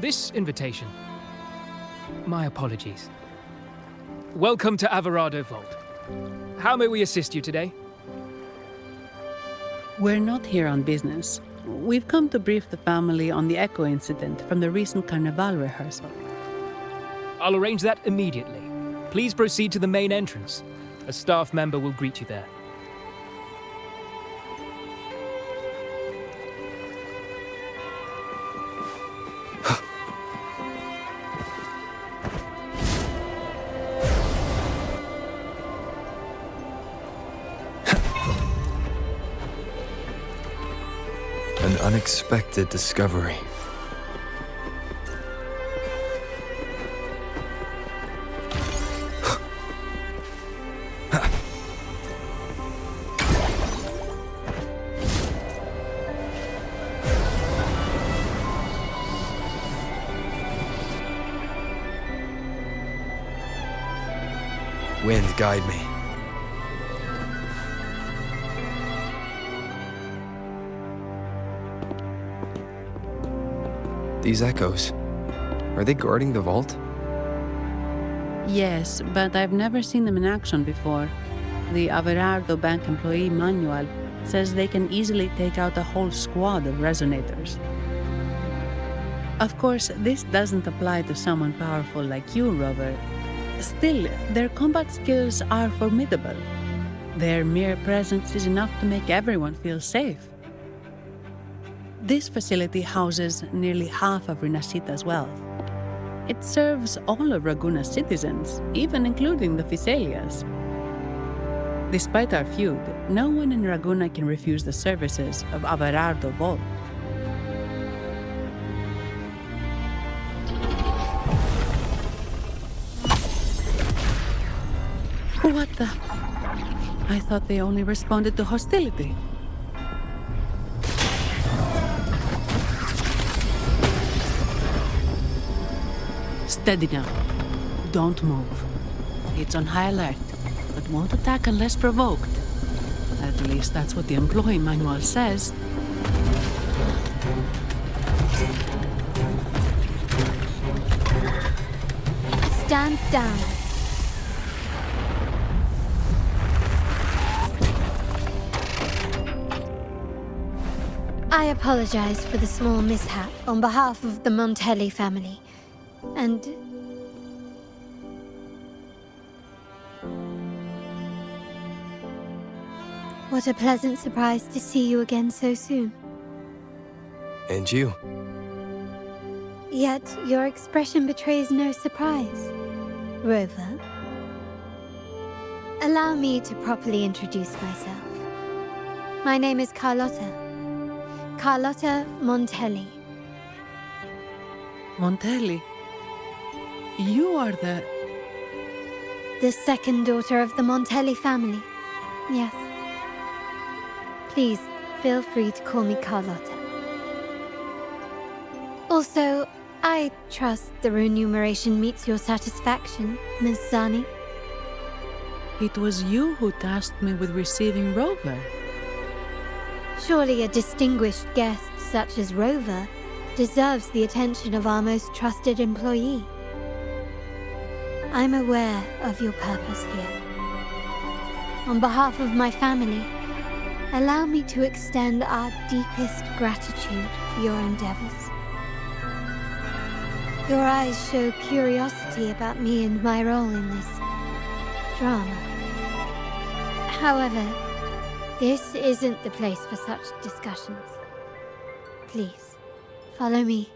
This invitation. My apologies. Welcome to Averado Vault. How may we assist you today? We're not here on business. We've come to brief the family on the Echo incident from the recent Carnival rehearsal. I'll arrange that immediately. Please proceed to the main entrance. A staff member will greet you there. An unexpected discovery. Wind, guide me. These echoes, are they guarding the vault? Yes, but I've never seen them in action before. The Averardo Bank employee manual says they can easily take out a whole squad of resonators. Of course, this doesn't apply to someone powerful like you, Rover. Still, their combat skills are formidable. Their mere presence is enough to make everyone feel safe. This facility houses nearly half of Rinascita's wealth. It serves all of Raguna's citizens, even including the Physaelias. Despite our feud, no one in Raguna can refuse the services of Averardo Vault. What the? I thought they only responded to hostility. Steady now. Don't move. It's on high alert, but won't attack unless provoked. At least that's what the employee manual says. Stand down. I apologize for the small mishap on behalf of the Montelli family, and... What a pleasant surprise to see you again so soon. And you. Yet your expression betrays no surprise. Rover, allow me to properly introduce myself. My name is Carlotta. Carlotta Montelli. Montelli? You are the second daughter of the Montelli family. Yes. Please, feel free to call me Carlotta. Also, I trust the remuneration meets your satisfaction, Ms. Zani. It was you who tasked me with receiving Rover. Surely a distinguished guest such as Rover deserves the attention of our most trusted employee. I'm aware of your purpose here. On behalf of my family, allow me to extend our deepest gratitude for your endeavors. Your eyes show curiosity about me and my role in this drama. However, this isn't the place for such discussions. Please, follow me.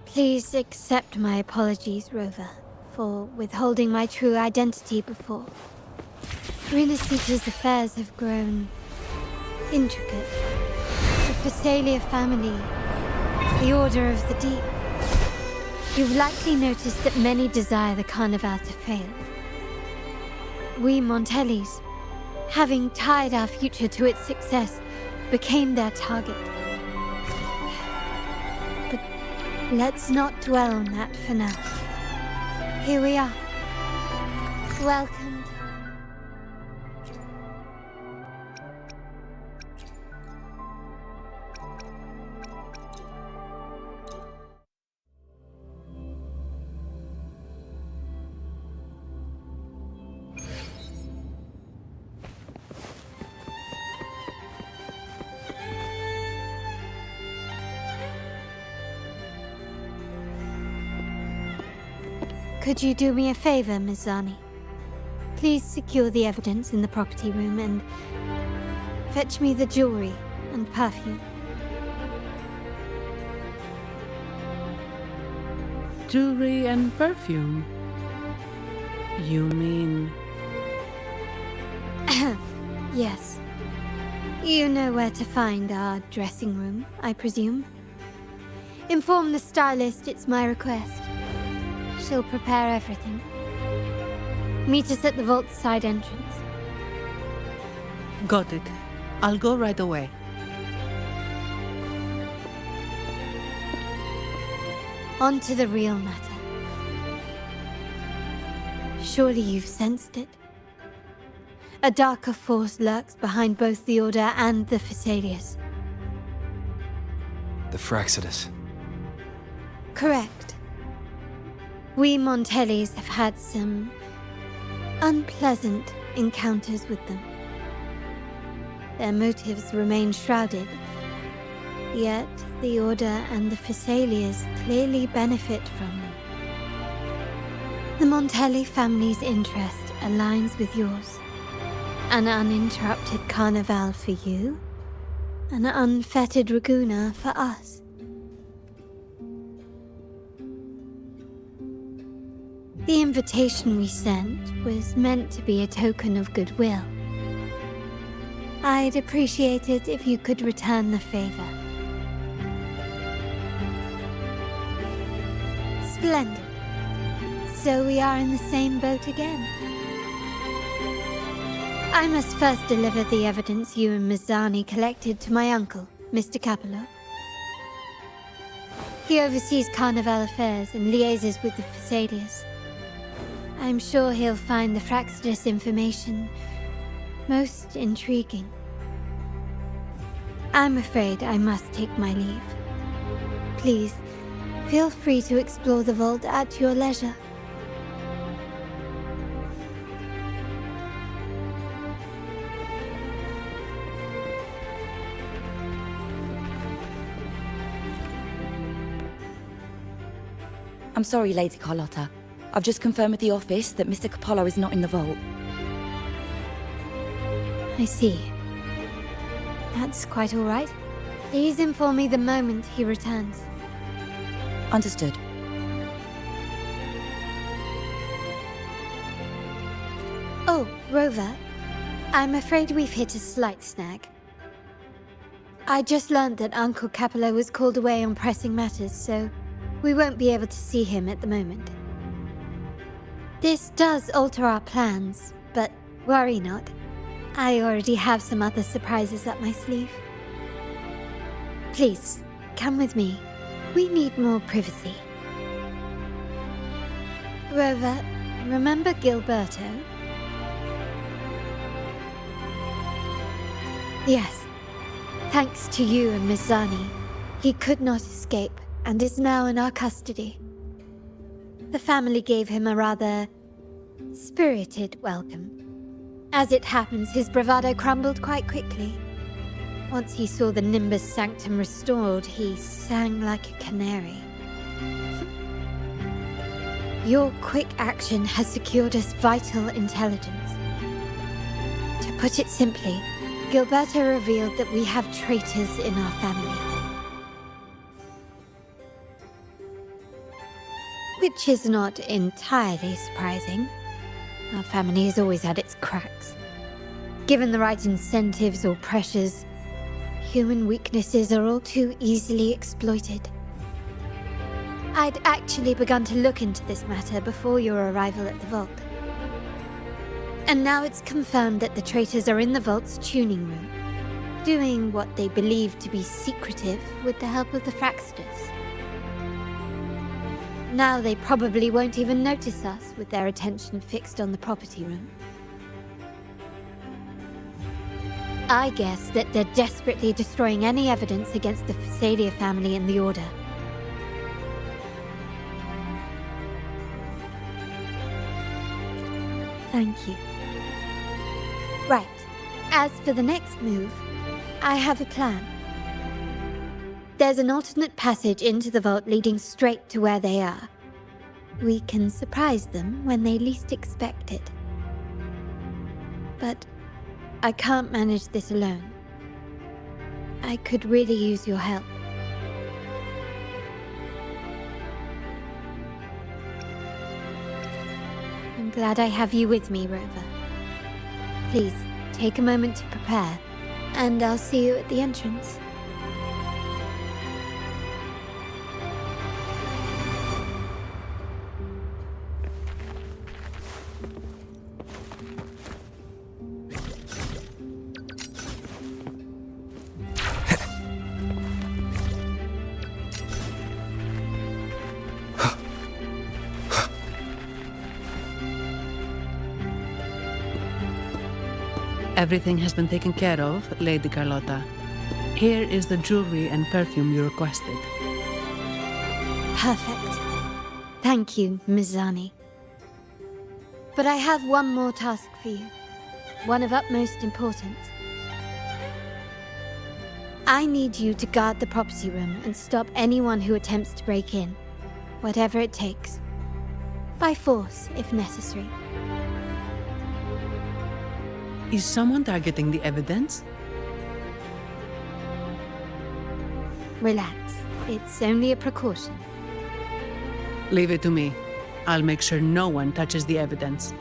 Please accept my apologies, Rover, for withholding my true identity before. Rinasita's affairs have grown intricate. The Phasalia family, the Order of the Deep. You've likely noticed that many desire the Carnival to fail. We Montellis, having tied our future to its success, became their target. But let's not dwell on that for now. Here we are. Welcomed. Could you do me a favor, Ms. Zani? Please secure the evidence in the property room and fetch me the jewelry and perfume. Jewelry and perfume? You mean... Yes. You know where to find our dressing room, I presume? Inform the stylist it's my request. She'll prepare everything. Meet us at the vault's side entrance. Got it. I'll go right away. On to the real matter. Surely you've sensed it. A darker force lurks behind both the Order and the Phasalias. The Fraxidus. Correct. We Montellis have had some unpleasant encounters with them. Their motives remain shrouded, yet the Order and the Phasalias clearly benefit from them. The Montelli family's interest aligns with yours. An uninterrupted carnival for you, an unfettered Ragusa for us. The invitation we sent was meant to be a token of goodwill. I'd appreciate it if you could return the favor. Splendid. So we are in the same boat again. I must first deliver the evidence you and Ms. Zani collected to my uncle, Mr. Capello. He oversees Carnival affairs and liaises with the Phassalias. I'm sure he'll find the Fraxidus information most intriguing. I'm afraid I must take my leave. Please, feel free to explore the vault at your leisure. I'm sorry, Lady Carlotta. I've just confirmed with the office that Mr. Capello is not in the vault. I see. That's quite all right. Please inform me the moment he returns. Understood. Oh, Rover. I'm afraid we've hit a slight snag. I just learned that Uncle Capello was called away on pressing matters, so we won't be able to see him at the moment. This does alter our plans, but worry not. I already have some other surprises up my sleeve. Please, come with me. We need more privacy. Rover, remember Gilberto? Yes. Thanks to you and Miss Zani, he could not escape and is now in our custody. The family gave him a rather spirited welcome. As it happens, his bravado crumbled quite quickly. Once he saw the Nimbus Sanctum restored, he sang like a canary. Your quick action has secured us vital intelligence. To put it simply, Gilberto revealed that we have traitors in our family. Which is not entirely surprising. Our family has always had its cracks. Given the right incentives or pressures, human weaknesses are all too easily exploited. I'd actually begun to look into this matter before your arrival at the vault. And now it's confirmed that the traitors are in the vault's tuning room, doing what they believe to be secretive with the help of the Fraxidus. Now they probably won't even notice us with their attention fixed on the property room. I guess that they're desperately destroying any evidence against the Phasalia family and the Order. Thank you. Right. As for the next move, I have a plan. There's an alternate passage into the vault leading straight to where they are. We can surprise them when they least expect it. But I can't manage this alone. I could really use your help. I'm glad I have you with me, Rover. Please, take a moment to prepare, and I'll see you at the entrance. Everything has been taken care of, Lady Carlotta. Here is the jewelry and perfume you requested. Perfect. Thank you, Miss Zani. But I have one more task for you. One of utmost importance. I need you to guard the property room and stop anyone who attempts to break in. Whatever it takes. By force, if necessary. Is someone targeting the evidence? Relax. It's only a precaution. Leave it to me. I'll make sure no one touches the evidence.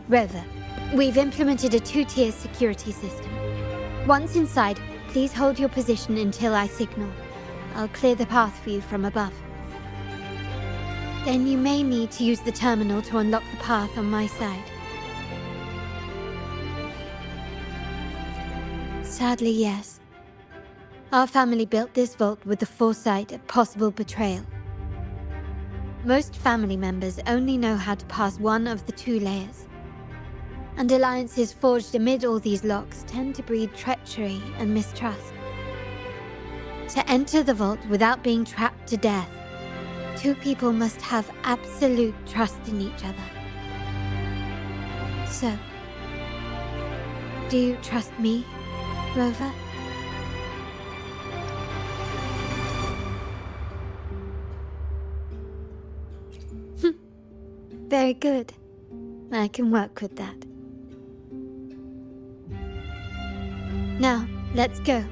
Rover, we've implemented a 2-tier security system. Once inside, please hold your position until I signal. I'll clear the path for you from above. Then you may need to use the terminal to unlock the path on my side. Sadly, yes. Our family built this vault with the foresight of possible betrayal. Most family members only know how to pass one of the 2 layers. And alliances forged amid all these locks tend to breed treachery and mistrust. To enter the vault without being trapped to death, 2 people must have absolute trust in each other. So, do you trust me, Rover? Very good. I can work with that. Now, let's go.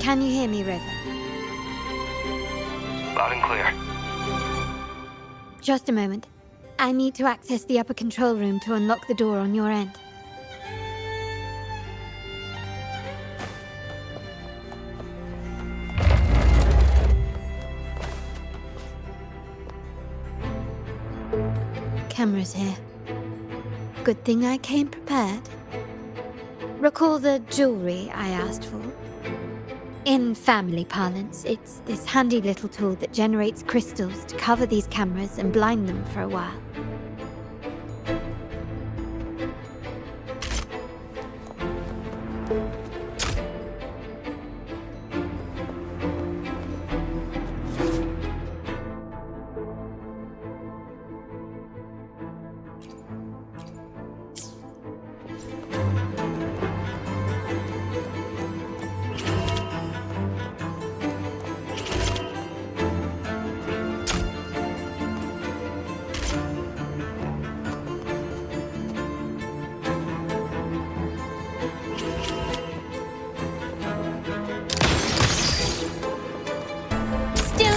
Can you hear me, Rover? Loud and clear. Just a moment. I need to access the upper control room to unlock the door on your end. Cameras here. Good thing I came prepared. Recall the jewelry I asked for? In family parlance, it's this handy little tool that generates crystals to cover these cameras and blind them for a while.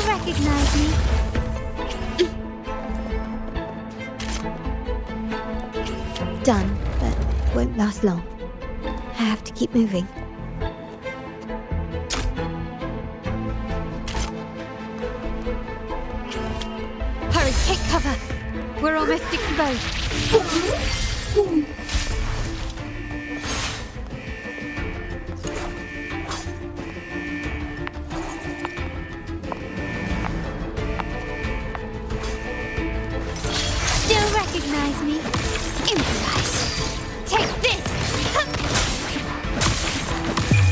Recognize me? Done, but won't last long. I have to keep moving. Hurry, take cover! We're almost exposed. Recognize me? Improvise. Take this!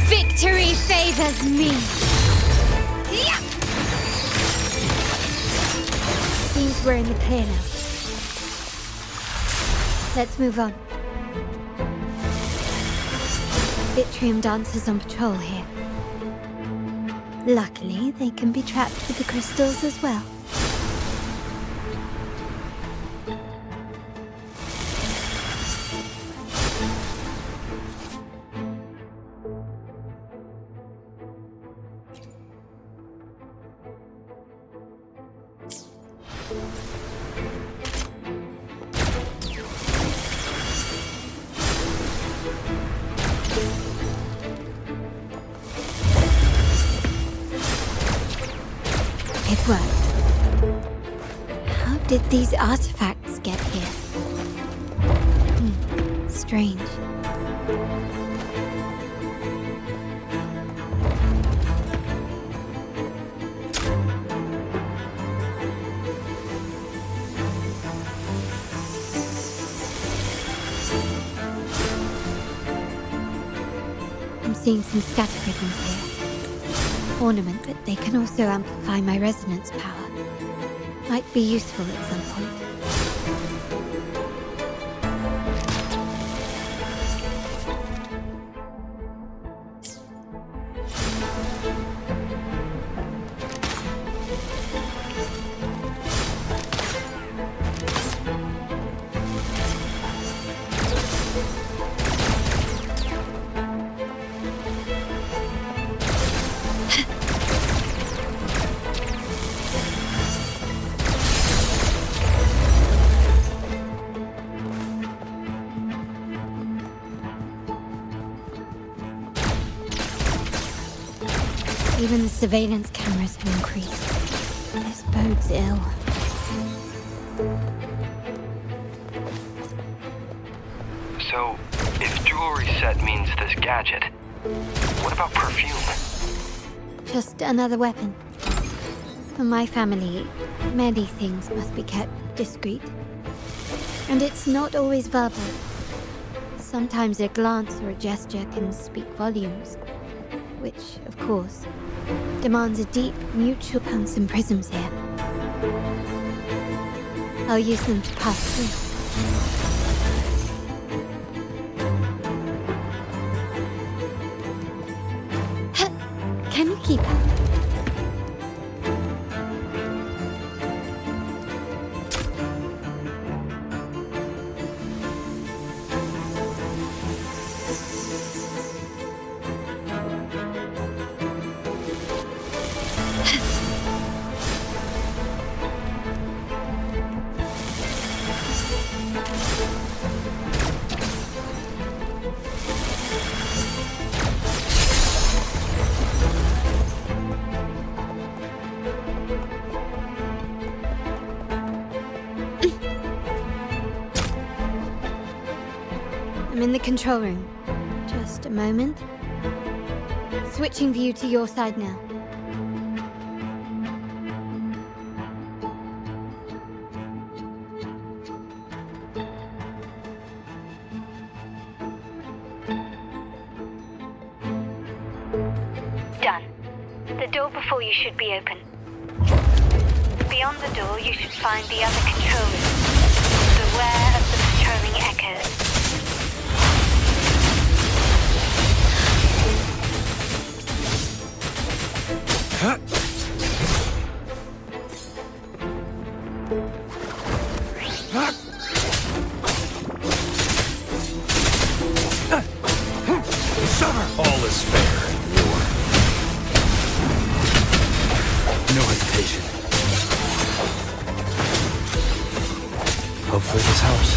Victory favors me! Seems we're in the clear now. Let's move on. Vitrium dancers on patrol here. Luckily, they can be trapped with the crystals as well. It worked. How did these artifacts get here? Strange. I'm seeing some scatter prisms here. Ornament, but they can also amplify my resonance power. Might be useful at some point. Even the surveillance cameras have increased. This bodes ill. So, if jewelry set means this gadget, what about perfume? Just another weapon. For my family, many things must be kept discreet. And it's not always verbal. Sometimes a glance or a gesture can speak volumes. Which, of course, demands a deep mutual and some prisms here. I'll use them to pass through. Can you keep up? I'm in the control room. Just a moment. Switching view to your side now. Done. The door before you should be open. Beyond the door, you should find the other control room. Beware of the patrolling echoes. All is fair in war. No hesitation. Hopefully this helps.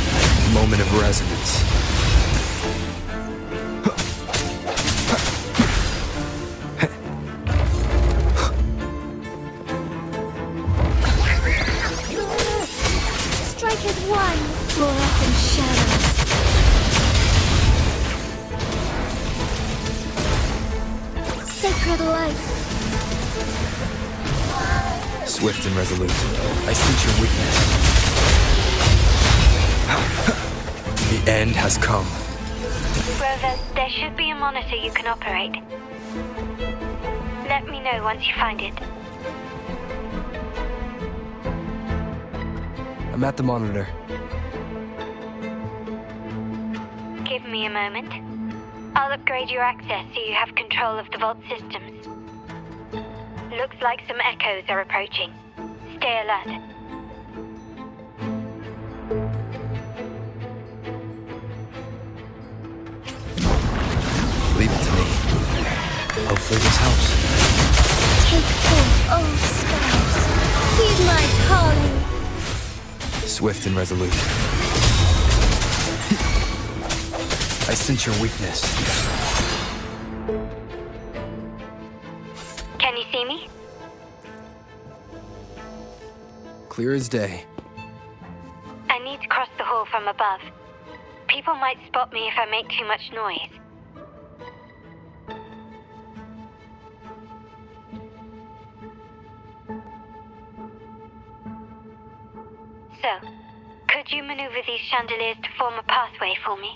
Moment of resonance. Strike as one. Fluorescent shadows. Sacred light. Swift and resolute. I sense your weakness. The end has come. Rover, there should be a monitor you can operate. Let me know once you find it. I'm at the monitor. Give me a moment. I'll upgrade your access so you have control of the vault systems. Looks like some echoes are approaching. Stay alert. Leave it to me. Hopefully this helps. Take forth old spells. Heed my calling. Swift and resolute. I sense your weakness. Can you see me? Clear as day. I need to cross the hall from above. People might spot me if I make too much noise. So, could you maneuver these chandeliers to form a pathway for me?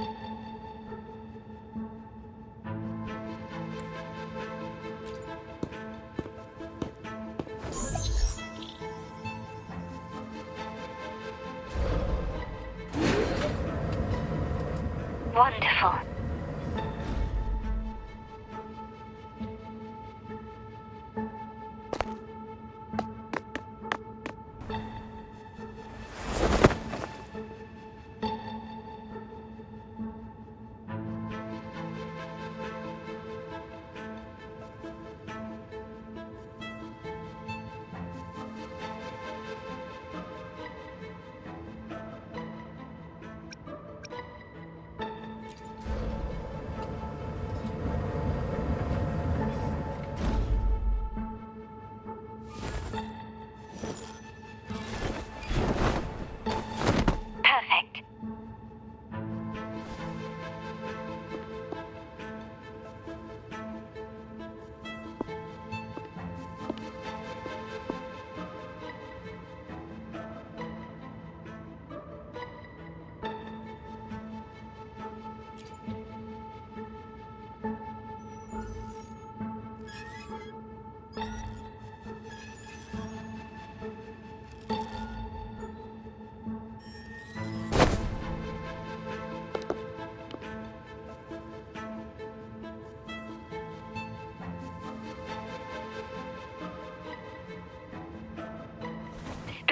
Wonderful.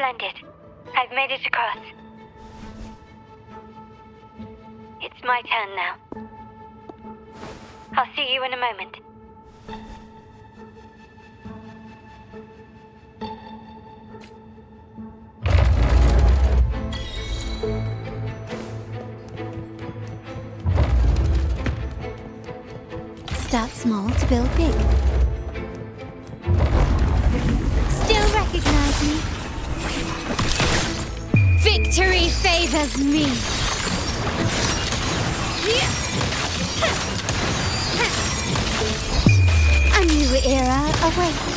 Splendid. I've made it across. It's my turn now. I'll see you in a moment. Start small to build big. Still recognize me? Victory favors me! A new era awaits.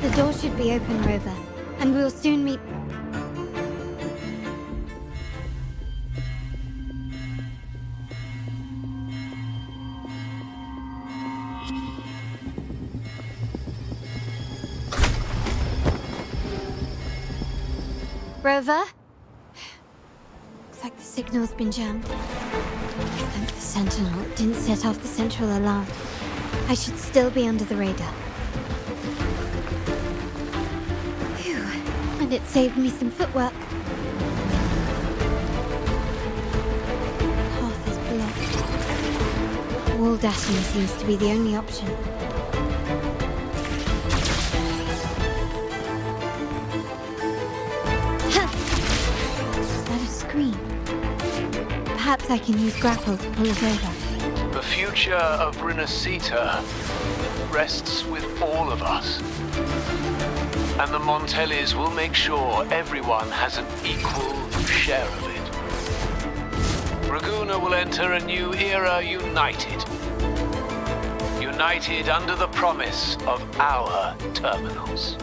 The door should be open, Rover, and we'll soon meet. Rover? Looks like the signal's been jammed. Thank the Sentinel didn't set off the central alarm. I should still be under the radar. Phew, and it saved me some footwork. Path is blocked. Wall dashing seems to be the only option. Perhaps I can use grapple to pull it over. The future of Rinascita rests with all of us. And the Montellis will make sure everyone has an equal share of it. Raguna will enter a new era united. United under the promise of our terminals.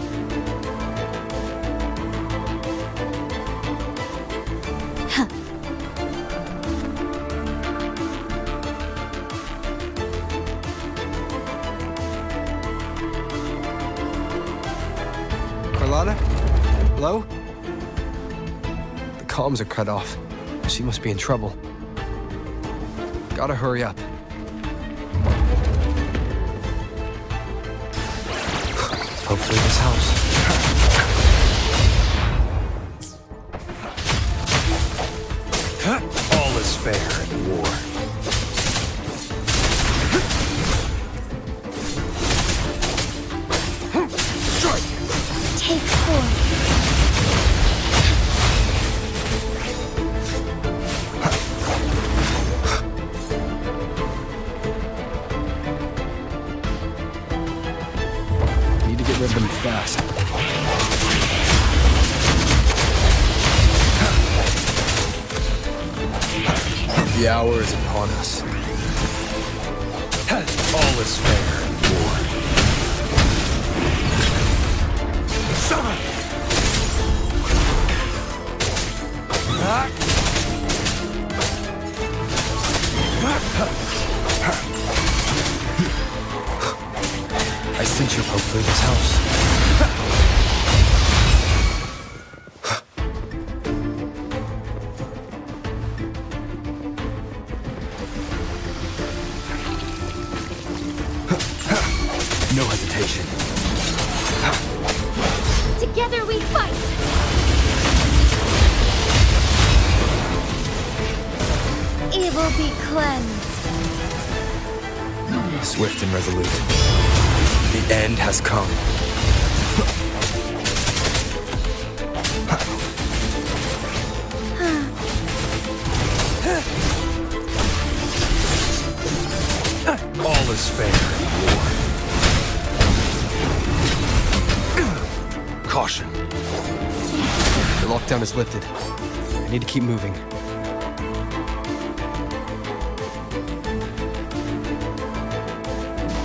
Carlotta? Hello? The comms are cut off. She must be in trouble. Gotta hurry up. Hopefully this helps. All is fair in war. Take form. Need to get rid of them fast. The hour is upon us. All is fair in war. Summon! I sense your hopefully this helps. No hesitation. Together we fight! Evil be cleansed. Swift and resolute. The end has come. All is fair in war. Caution. The lockdown is lifted. I need to keep moving.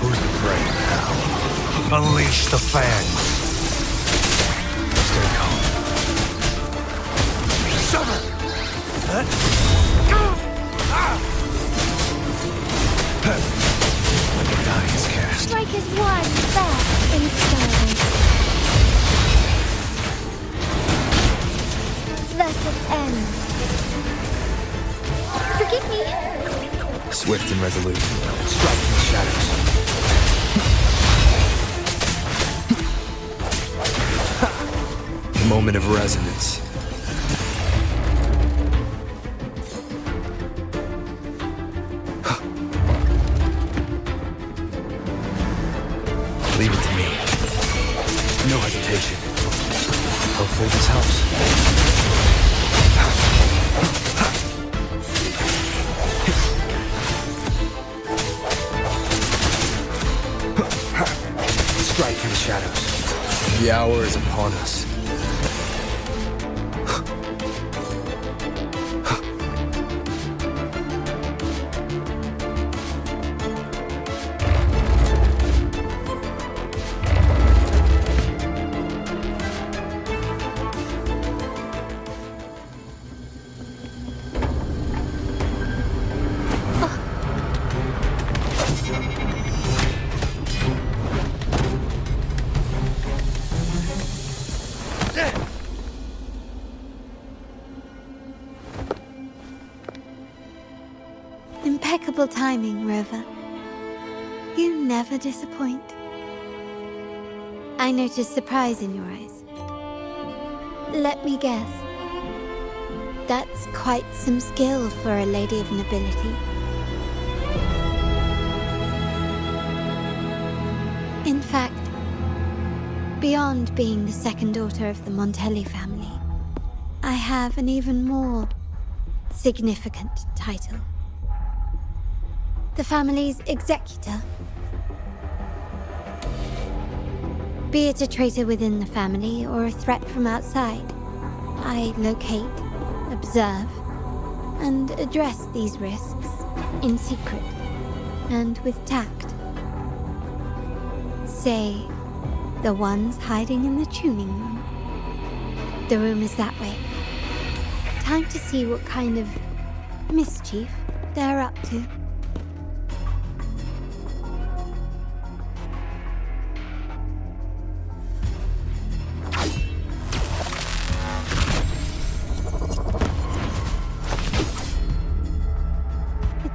Who's the prey now? Unleash the fangs. Stay calm. Summon! Like a dying cast. Strike as one, fair, in stone. Swift and resolute. Strike from the shadows. Moment of resonance. Leave it to me. No hesitation. Hopefully this helps. Strike from the shadows. The hour is upon us. Impeccable timing, Rover. You never disappoint. I notice surprise in your eyes. Let me guess. That's quite some skill for a lady of nobility. In fact, beyond being the second daughter of the Montelli family, I have an even more significant title. The family's executor. Be it a traitor within the family or a threat from outside, I locate, observe, and address these risks in secret and with tact. Say, the ones hiding in the tuning room. The room is that way. Time to see what kind of mischief they're up to.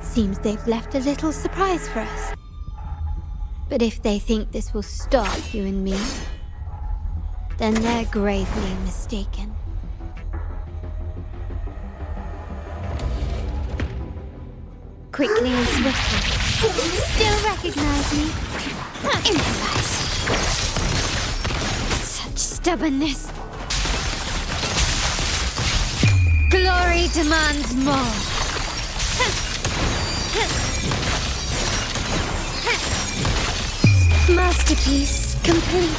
Seems they've left a little surprise for us. But if they think this will stop you and me, then they're gravely mistaken. Quickly and swiftly. Still recognize me? Improvise. Such stubbornness. Glory demands more. Masterpiece complete.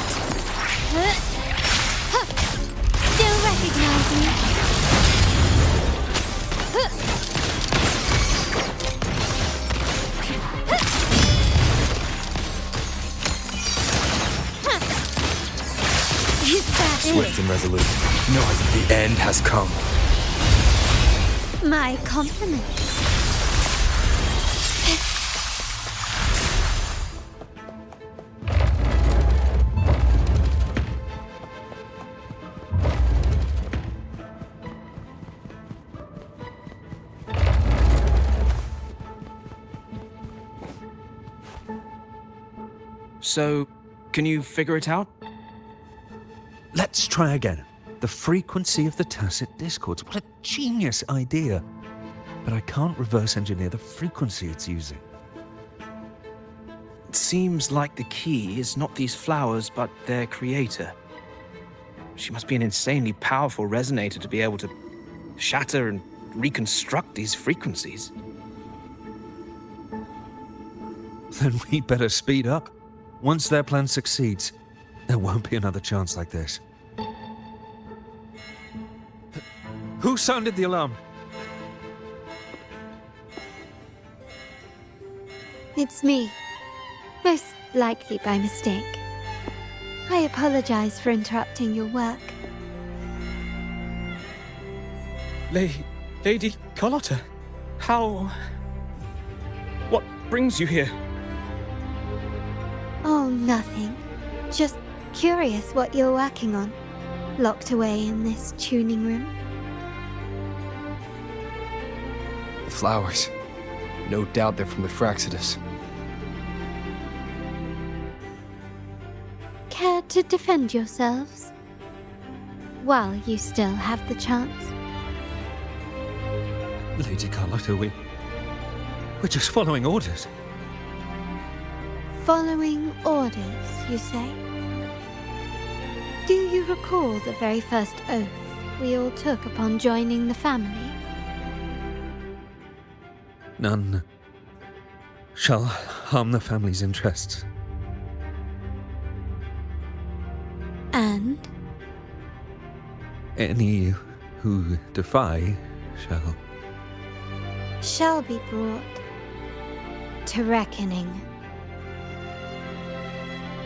Still recognize me? Is that Swift and resolute. Knowing the end has come. My compliments. So, can you figure it out? Let's try again. The frequency of the tacit discords. What a genius idea. But I can't reverse engineer the frequency it's using. It seems like the key is not these flowers, but their creator. She must be an insanely powerful resonator to be able to shatter and reconstruct these frequencies. Then we better speed up. Once their plan succeeds, there won't be another chance like this. Who sounded the alarm? It's me. Most likely by mistake. I apologize for interrupting your work. Lady Carlotta, how... What brings you here? Oh, nothing. Just curious what you're working on. Locked away in this tuning room. The flowers. No doubt they're from the Fraxidus. Care to defend yourselves? While you still have the chance. Lady Carlotta, we're just following orders. Following orders, you say? Do you recall the very first oath we all took upon joining the family? None shall harm the family's interests. And? Any who defy shall be brought to reckoning.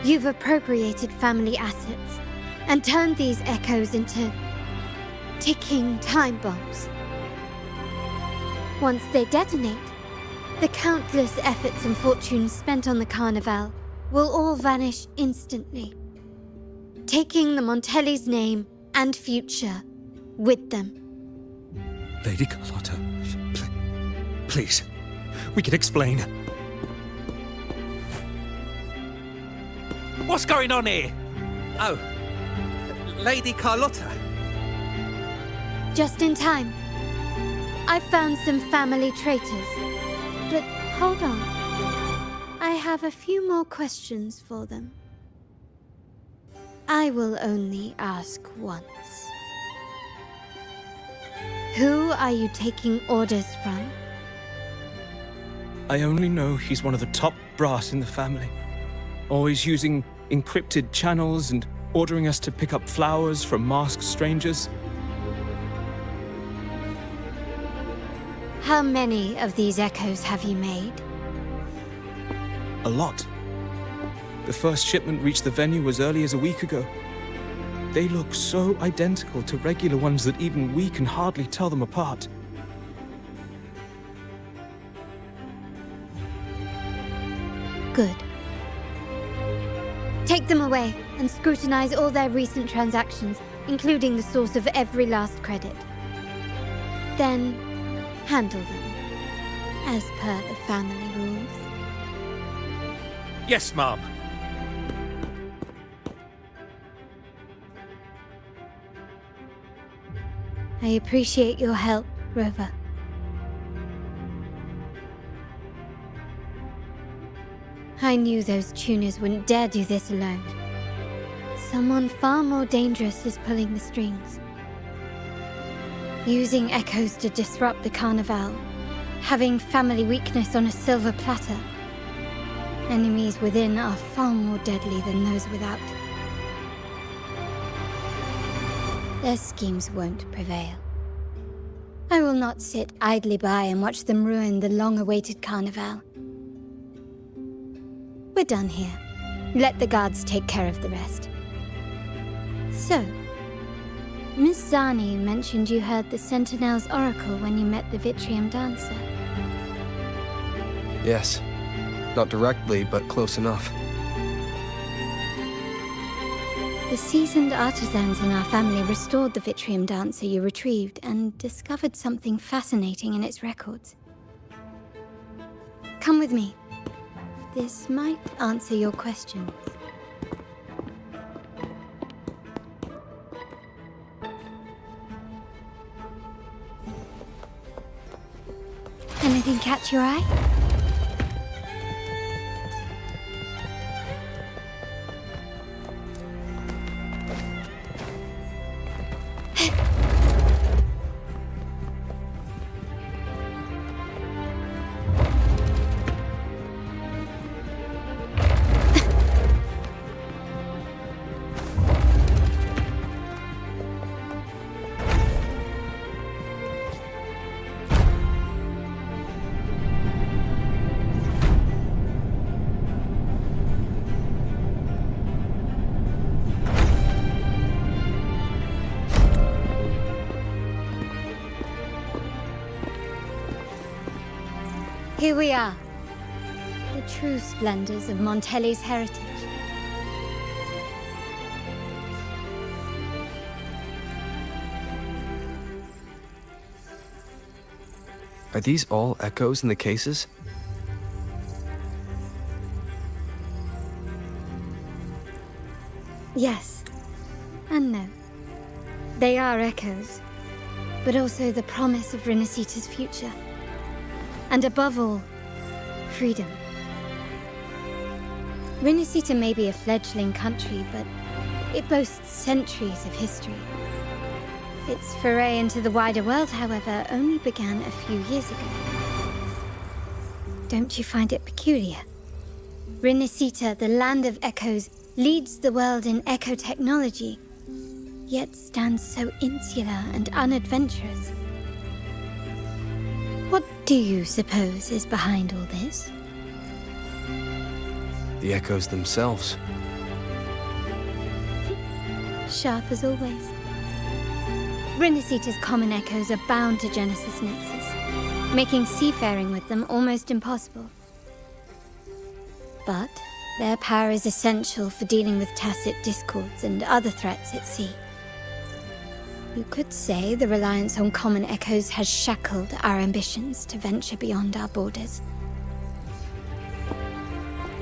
You've appropriated family assets and turned these echoes into ticking time bombs. Once they detonate, the countless efforts and fortunes spent on the Carnival will all vanish instantly, taking the Montelli's name and future with them. Lady Carlotta, please, we can explain. What's going on here? Oh, Lady Carlotta. Just in time. I found some family traitors. But hold on. I have a few more questions for them. I will only ask once. Who are you taking orders from? I only know he's one of the top brass in the family. Always using encrypted channels and ordering us to pick up flowers from masked strangers. How many of these echoes have you made? A lot. The first shipment reached the venue as early as a week ago. They look so identical to regular ones that even we can hardly tell them apart. Good. Take them away and scrutinize all their recent transactions, including the source of every last credit. Then, handle them, as per the family rules. Yes, Mom. I appreciate your help, Rover. I knew those tuners wouldn't dare do this alone. Someone far more dangerous is pulling the strings. Using echoes to disrupt the Carnival. Having family weakness on a silver platter. Enemies within are far more deadly than those without. Their schemes won't prevail. I will not sit idly by and watch them ruin the long-awaited Carnival. We're done here. Let the guards take care of the rest. So, Miss Zani mentioned you heard the Sentinel's oracle when you met the Vitrium Dancer. Yes. Not directly, but close enough. The seasoned artisans in our family restored the Vitrium Dancer you retrieved and discovered something fascinating in its records. Come with me. This might answer your questions. Anything catch your eye? Here we are. The true splendors of Montelli's heritage. Are these all echoes in the cases? Yes. And no. They are echoes, but also the promise of Rinasita's future. And above all, freedom. Rinasita may be a fledgling country, but it boasts centuries of history. Its foray into the wider world, however, only began a few years ago. Don't you find it peculiar? Rinasita, the land of echoes, leads the world in echo technology, yet stands so insular and unadventurous. What do you suppose is behind all this? The echoes themselves. Sharp as always. Rinasita's common echoes are bound to Genesis Nexus, making seafaring with them almost impossible. But their power is essential for dealing with tacit discords and other threats at sea. You could say the reliance on common echoes has shackled our ambitions to venture beyond our borders.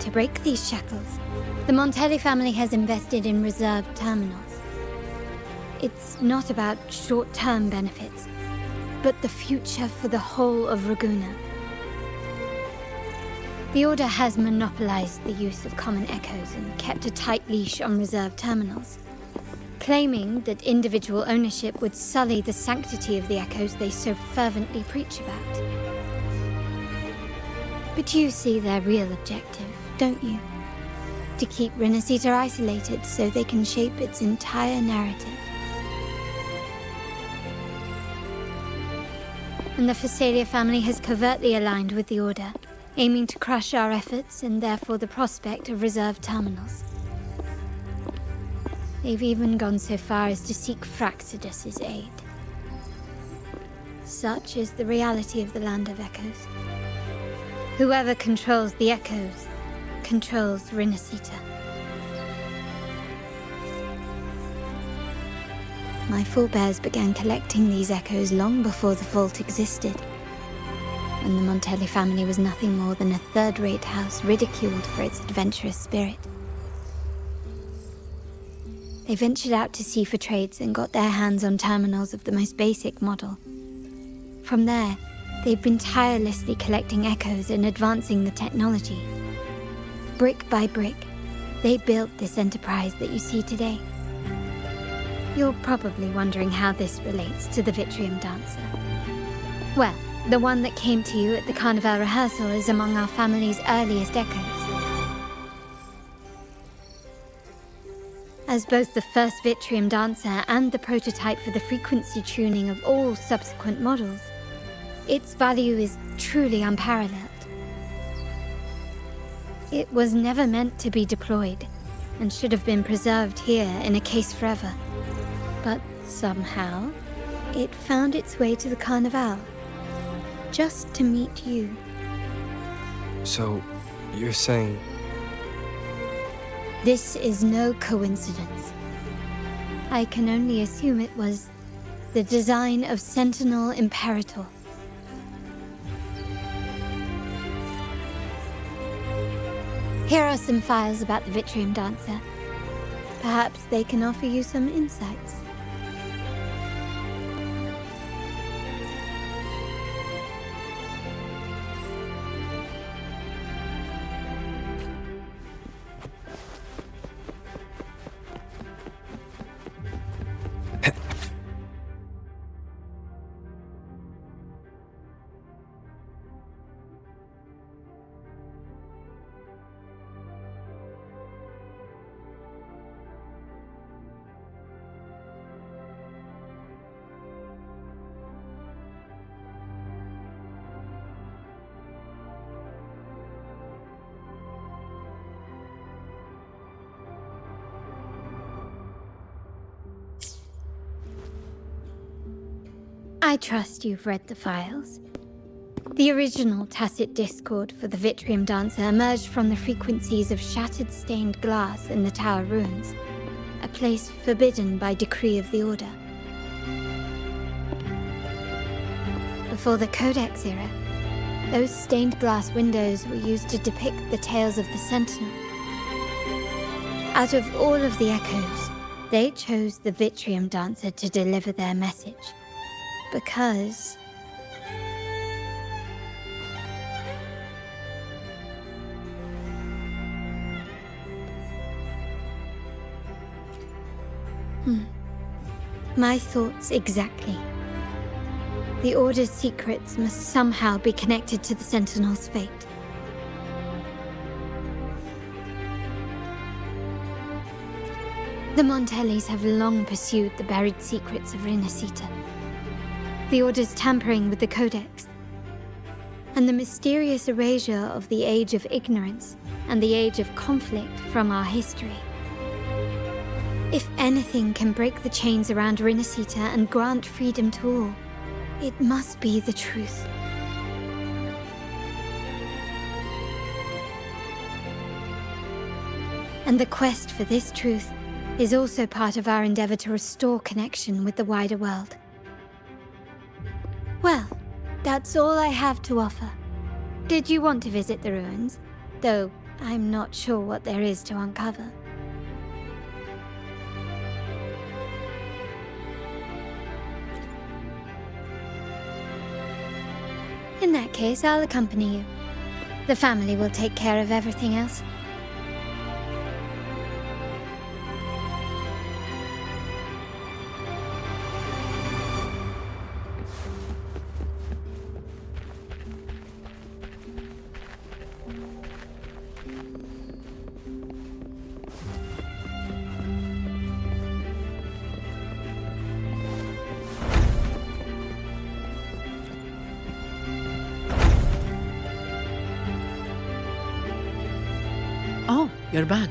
To break these shackles, the Montelli family has invested in reserved terminals. It's not about short-term benefits, but the future for the whole of Ragusa. The Order has monopolized the use of common echoes and kept a tight leash on reserve terminals, claiming that individual ownership would sully the sanctity of the echoes they so fervently preach about. But you see their real objective, don't you? To keep Rinasita isolated so they can shape its entire narrative. And the Phasalia family has covertly aligned with the Order, aiming to crush our efforts and therefore the prospect of reserved terminals. They've even gone so far as to seek Fraxidus's aid. Such is the reality of the Land of Echoes. Whoever controls the Echoes controls Rinasita. My forebears began collecting these echoes long before the vault existed, when the Montelli family was nothing more than a third-rate house ridiculed for its adventurous spirit. They ventured out to sea for trades and got their hands on terminals of the most basic model. From there, they've been tirelessly collecting echoes and advancing the technology. Brick by brick, they built this enterprise that you see today. You're probably wondering how this relates to the Vitrium Dancer. Well, the one that came to you at the Carnival rehearsal is among our family's earliest echoes. As both the first Vitrium Dancer and the prototype for the frequency tuning of all subsequent models, its value is truly unparalleled. It was never meant to be deployed, and should have been preserved here in a case forever. But somehow, it found its way to the Carnival, just to meet you. So, you're saying... This is no coincidence. I can only assume it was the design of Sentinel Imperator. Here are some files about the Vitrium Dancer. Perhaps they can offer you some insights. I trust you've read the files. The original tacit discord for the Vitrium Dancer emerged from the frequencies of shattered stained glass in the tower ruins, a place forbidden by decree of the Order. before the Codex era. Those stained glass windows were used to depict the tales of the Sentinel. Out of all of the echoes, they chose the Vitrium Dancer to deliver their message. Because... My thoughts exactly. The Order's secrets must somehow be connected to the Sentinel's fate. The Montellis have long pursued the buried secrets of Rinascita. The Order's tampering with the Codex, and the mysterious erasure of the Age of Ignorance and the Age of Conflict from our history. If anything can break the chains around Rinascita and grant freedom to all, it must be the truth. And the quest for this truth is also part of our endeavor to restore connection with the wider world. Well, that's all I have to offer. Did you want to visit the ruins? Though I'm not sure what there is to uncover. In that case, I'll accompany you. The family will take care of everything else. Oh, you're back.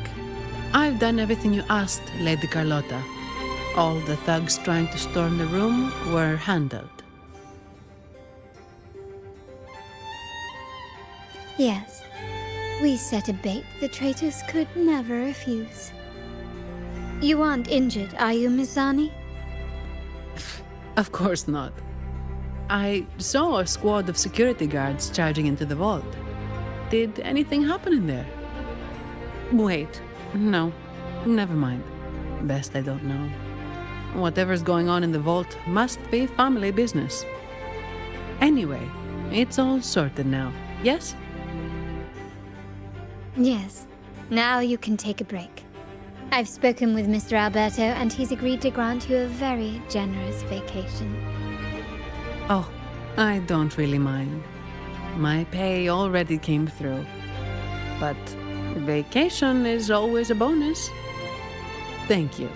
I've done everything you asked, Lady Carlotta. All the thugs trying to storm the room were handled. Yes. We set a bait the traitors could never refuse. You aren't injured, are you, Miss Zani? Of course not. I saw a squad of security guards charging into the vault. Did anything happen in there? Wait, no, never mind. Best I don't know. Whatever's going on in the vault must be family business. Anyway, it's all sorted now, yes? Yes. Now you can take a break. I've spoken with Mr. Alberto, and he's agreed to grant you a very generous vacation. Oh, I don't really mind. My pay already came through. But vacation is always a bonus. Thank you.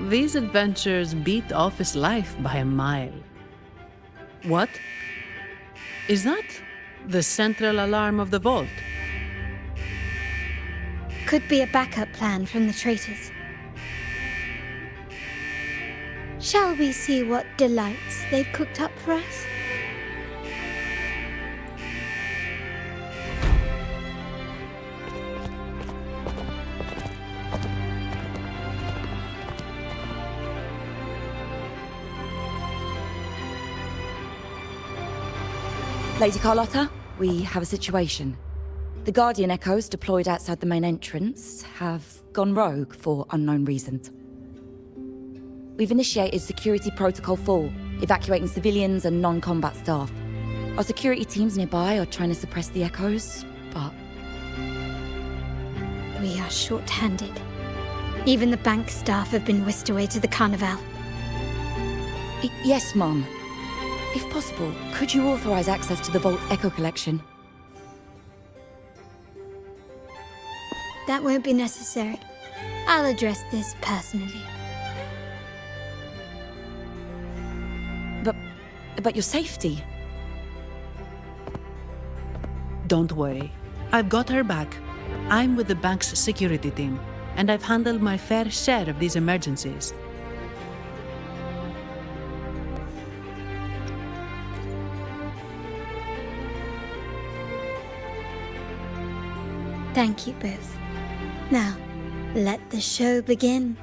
These adventures beat office life by a mile. What? Is that the central alarm of the vault? Could be a backup plan from the traitors. Shall we see what delights they've cooked up for us? Lady Carlotta, we have a situation. The Guardian Echoes deployed outside the main entrance have gone rogue for unknown reasons. We've initiated Security Protocol 4, evacuating civilians and non-combat staff. Our security teams nearby are trying to suppress the Echoes, but... We are short-handed. Even the bank staff have been whisked away to the Carnival. Yes, Mum. If possible, could you authorize access to the Vault's Echo Collection? That won't be necessary. I'll address this personally. But your safety? Don't worry. I've got her back. I'm with the bank's security team, and I've handled my fair share of these emergencies. Thank you both. Now, let the show begin.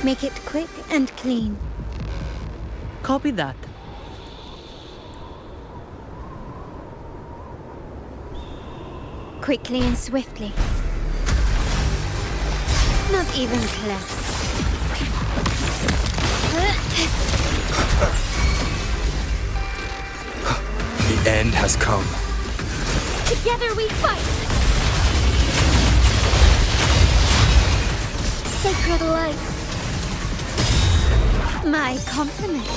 Make it quick and clean. Copy that. Quickly and swiftly. Not even close. The end has come. Together we fight! Sacred light. My compliments.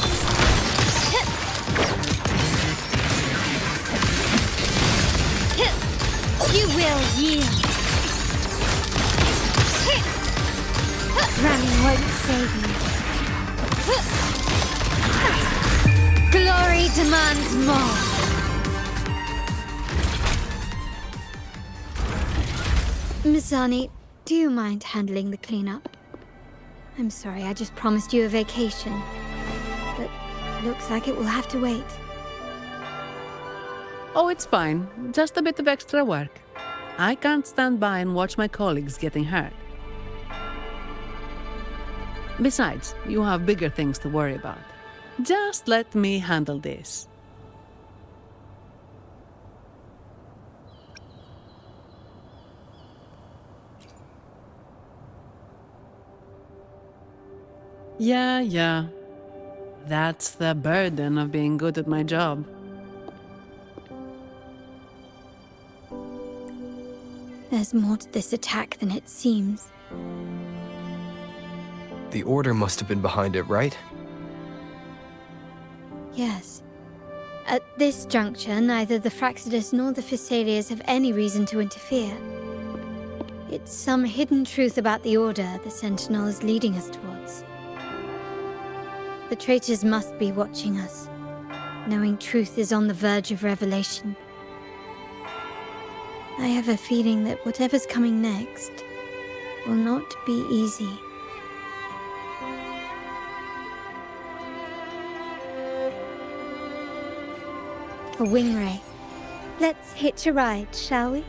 You will yield. Running won't save you. Glory demands more. Mizani, do you mind handling the cleanup? I'm sorry, I just promised you a vacation. But looks like it will have to wait. Oh, it's fine. Just a bit of extra work. I can't stand by and watch my colleagues getting hurt. Besides, you have bigger things to worry about. Just let me handle this. Yeah. That's the burden of being good at my job. There's more to this attack than it seems. The Order must have been behind it, right? Yes. At this juncture, neither the Fraxidus nor the Physaelias have any reason to interfere. It's some hidden truth about the Order the Sentinel is leading us towards. The traitors must be watching us, knowing truth is on the verge of revelation. I have a feeling that whatever's coming next will not be easy. A wing ray. Let's hitch a ride, shall we?